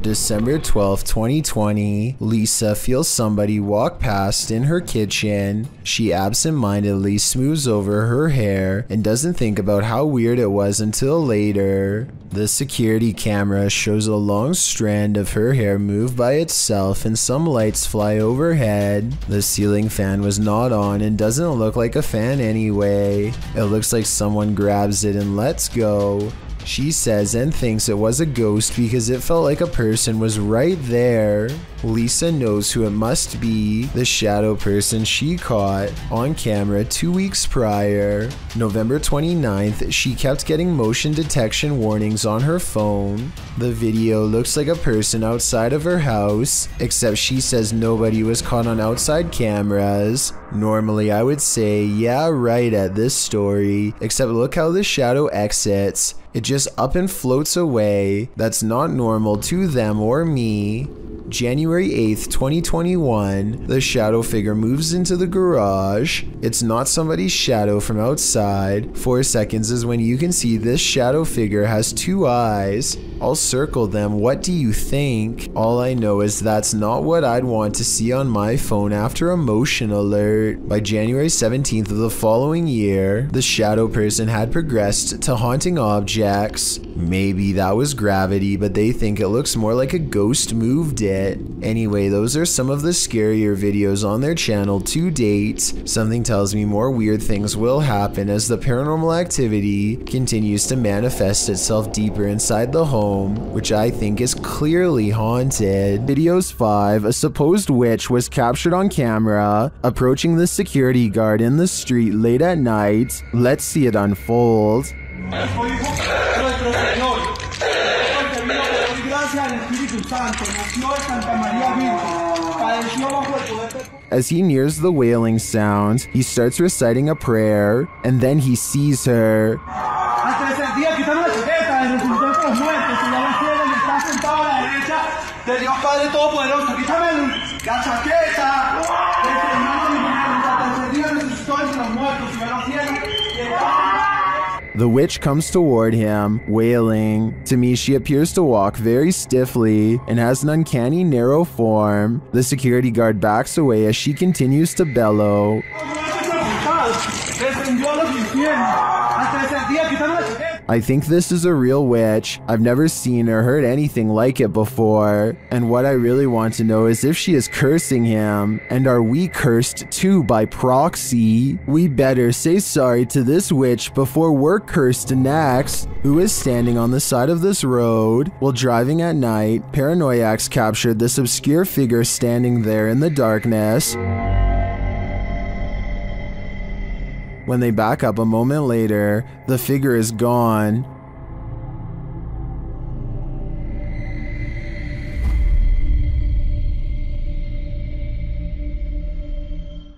Speaker 1: December 12, 2020, Lisa feels somebody walk past in her kitchen. She absentmindedly smooths over her hair and doesn't think about how weird it was until later. The security camera shows a long strand of her hair move by itself and some lights fly overhead. The ceiling fan was not on and doesn't look like a fan anyway. It looks like someone grabs it and lets go. She says and thinks it was a ghost because it felt like a person was right there. Lisa knows who it must be, the shadow person she caught on camera 2 weeks prior. November 29th, she kept getting motion detection warnings on her phone. The video looks like a person outside of her house, except she says nobody was caught on outside cameras. Normally I would say, yeah, right at this story, except look how the shadow exits. It just up and floats away. That's not normal to them or me. January 8th, 2021, the shadow figure moves into the garage. It's not somebody's shadow from outside. 4 seconds is when you can see this shadow figure has 2 eyes. I'll circle them. What do you think? All I know is that's not what I'd want to see on my phone after a motion alert. By January 17th of the following year, the shadow person had progressed to haunting objects. Maybe that was gravity, but they think it looks more like a ghost moved it. Anyway, those are some of the scarier videos on their channel to date. Something tells me more weird things will happen as the paranormal activity continues to manifest itself deeper inside the home, which I think is clearly haunted. Videos 5, a supposed witch was captured on camera approaching the security guard in the street late at night. Let's see it unfold. As he nears the wailing sound, he starts reciting a prayer, and then he sees her. The witch comes toward him, wailing. To me, she appears to walk very stiffly and has an uncanny narrow form. The security guard backs away as she continues to bellow. I think this is a real witch. I've never seen or heard anything like it before. And what I really want to know is if she is cursing him. And are we cursed too by proxy? We better say sorry to this witch before we're cursed next. Who is standing on the side of this road? While driving at night, paranoiacs captured this obscure figure standing there in the darkness. When they back up a moment later, the figure is gone.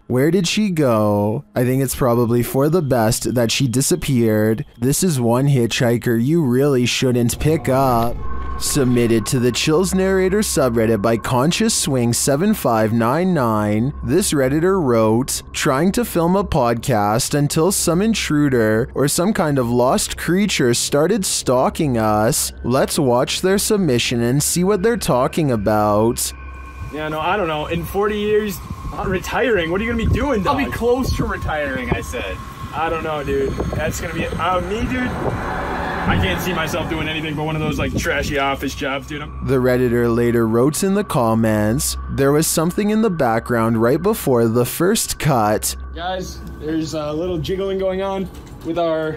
Speaker 1: Where did she go? I think it's probably for the best that she disappeared. This is one hitchhiker you really shouldn't pick up. Submitted to the Chills Narrator subreddit by Conscious Swing 7599, this redditor wrote, trying to film a podcast until some intruder or some kind of lost creature started stalking us. Let's watch their submission and see what they're talking about.
Speaker 8: Yeah, no, I don't know. In 40 years, I'm retiring. What are you gonna be doing, dog?
Speaker 6: I'll be close to retiring, I said.
Speaker 8: I don't know, dude. That's gonna be me, dude. I can't see myself doing anything but one of those like trashy office jobs, dude.
Speaker 1: The redditor later wrote in the comments, there was something in the background right before the first cut.
Speaker 8: Guys, there's a little jiggling going on with our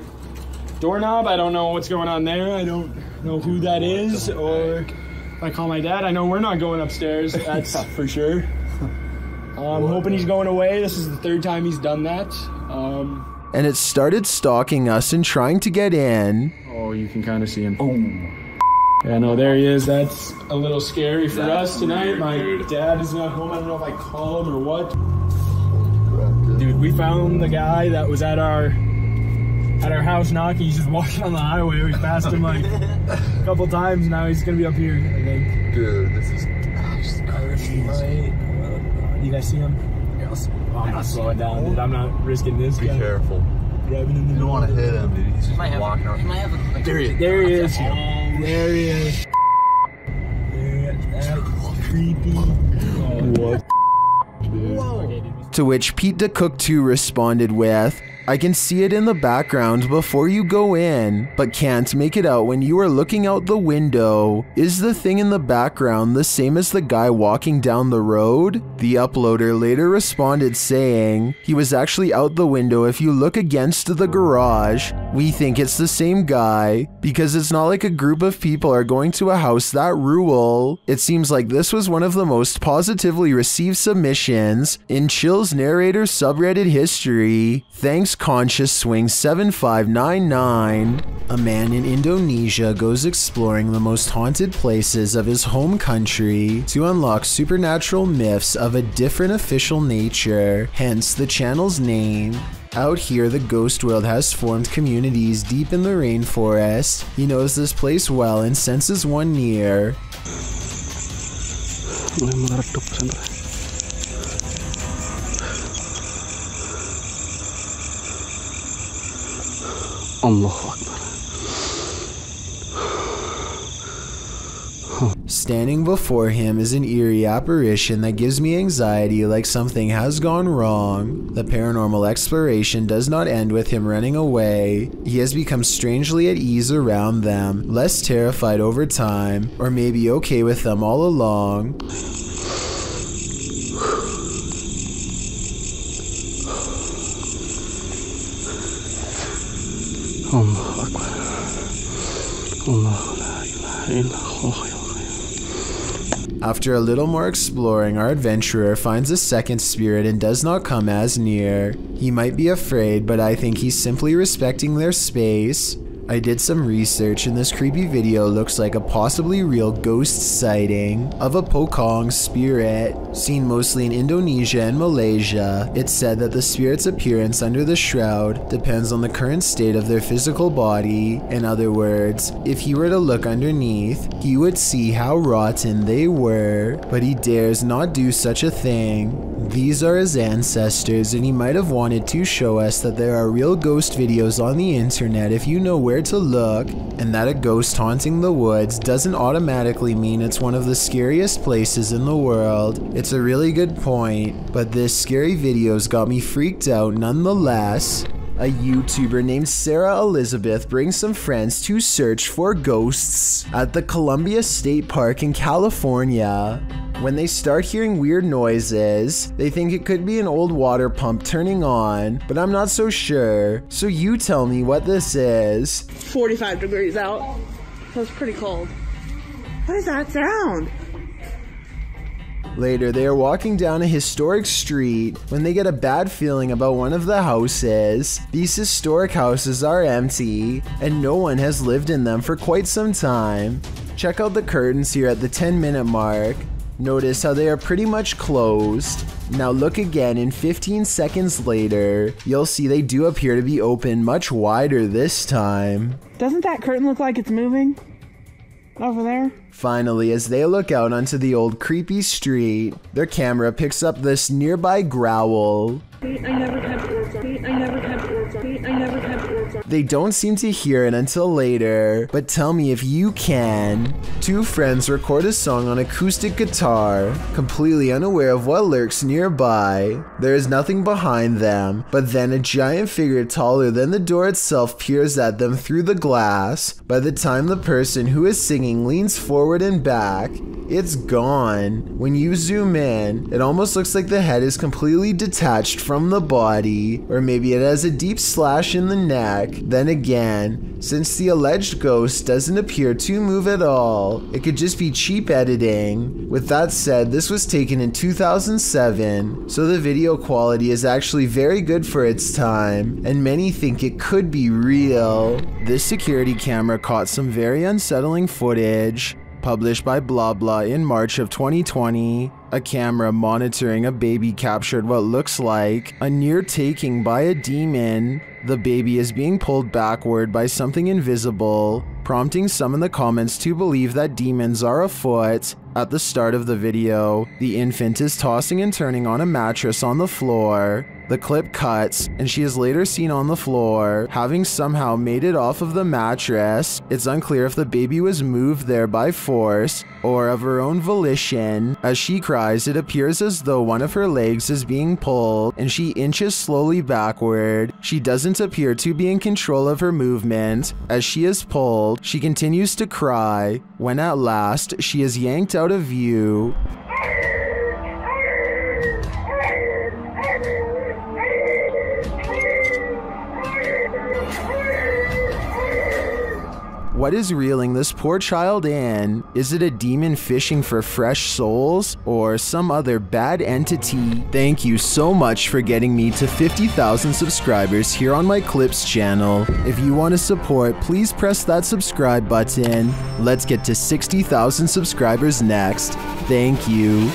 Speaker 8: doorknob. I don't know what's going on there. I don't know who that is, or if I call my dad, I know we're not going upstairs. That's for sure. I'm hoping he's going away. This is the 3rd time he's done that.
Speaker 1: And it started stalking us and trying to get in.
Speaker 8: Oh, you can kind of see him. Boom. Yeah, no, there he is. That's a little scary for us tonight. My dad is not home. I don't know if I call him or what. Dude, we found the guy that was at our house knocking. He's just walking on the highway. We passed him like a couple times. Now he's gonna be up here, I think.
Speaker 6: Dude, this is crazy.
Speaker 8: You guys see him? I'm not slowing down, dude. I'm not risking this.
Speaker 6: Be careful.
Speaker 8: Driving in the
Speaker 6: You don't want to hit him, dude. He's just walking around.
Speaker 8: There he is. There he is. There he is. That's creepy.
Speaker 6: What?
Speaker 1: To which Pete the Cook 2 responded with, I can see it in the background before you go in, but can't make it out when you are looking out the window. Is the thing in the background the same as the guy walking down the road? The uploader later responded saying, he was actually out the window if you look against the garage. We think it's the same guy, because it's not like a group of people are going to a house that rule. It seems like this was one of the most positively received submissions in Chill's narrator subreddit history. Thanks Conscious Swing 7599. A man in Indonesia goes exploring the most haunted places of his home country to unlock supernatural myths of a different official nature, hence the channel's name. Out here, the ghost world has formed communities deep in the rainforest. He knows this place well and senses one near.
Speaker 5: Allahu Akbar.
Speaker 1: Standing before him is an eerie apparition that gives me anxiety, like something has gone wrong. The paranormal exploration does not end with him running away. He has become strangely at ease around them, less terrified over time, or maybe okay with them all along.
Speaker 5: Allahu Akbar. Allahu la ilaha illallah.
Speaker 1: After a little more exploring, our adventurer finds a second spirit and does not come as near. He might be afraid, but I think he's simply respecting their space. I did some research and this creepy video looks like a possibly real ghost sighting of a Pocong spirit, seen mostly in Indonesia and Malaysia. It's said that the spirit's appearance under the shroud depends on the current state of their physical body. In other words, if he were to look underneath, he would see how rotten they were, but he dares not do such a thing. These are his ancestors, and he might have wanted to show us that there are real ghost videos on the internet if you know where to look, and that a ghost haunting the woods doesn't automatically mean it's one of the scariest places in the world. It's a really good point, but this scary video's got me freaked out nonetheless. A YouTuber named Sarah Elizabeth brings some friends to search for ghosts at the Columbia State Park in California. When they start hearing weird noises, they think it could be an old water pump turning on, but I'm not so sure. So you tell me what this is.
Speaker 7: 45 degrees out. So it's pretty cold. What is that sound?
Speaker 1: Later, they are walking down a historic street when they get a bad feeling about one of the houses. These historic houses are empty, and no one has lived in them for quite some time. Check out the curtains here at the 10-minute mark. Notice how they are pretty much closed. Now look again, and 15 seconds later, you'll see they do appear to be open much wider this time.
Speaker 7: Doesn't that curtain look like it's moving? Over there?
Speaker 1: Finally, as they look out onto the old creepy street, their camera picks up this nearby growl. They don't seem to hear it until later, but tell me if you can. Two friends record a song on acoustic guitar, completely unaware of what lurks nearby. There is nothing behind them, but then a giant figure taller than the door itself peers at them through the glass. By the time the person who is singing leans forward and back, it's gone. When you zoom in, it almost looks like the head is completely detached from the body, or maybe it has a deep slash in the neck. Then again, since the alleged ghost doesn't appear to move at all, it could just be cheap editing. With that said, this was taken in 2007, so the video quality is actually very good for its time, and many think it could be real. This security camera caught some very unsettling footage. Published by Blah Blah in March of 2020, a camera monitoring a baby captured what looks like a near taking by a demon. The baby is being pulled backward by something invisible, prompting some in the comments to believe that demons are afoot. At the start of the video, the infant is tossing and turning on a mattress on the floor. The clip cuts, and she is later seen on the floor, having somehow made it off of the mattress. It's unclear if the baby was moved there by force or of her own volition. As she cries, it appears as though one of her legs is being pulled, and she inches slowly backward. She doesn't appear to be in control of her movement. As she is pulled, she continues to cry, when at last she is yanked out of view. What is reeling this poor child in? Is it a demon fishing for fresh souls or some other bad entity? Thank you so much for getting me to 50,000 subscribers here on my Clips channel. If you want to support, please press that subscribe button. Let's get to 60,000 subscribers next. Thank you.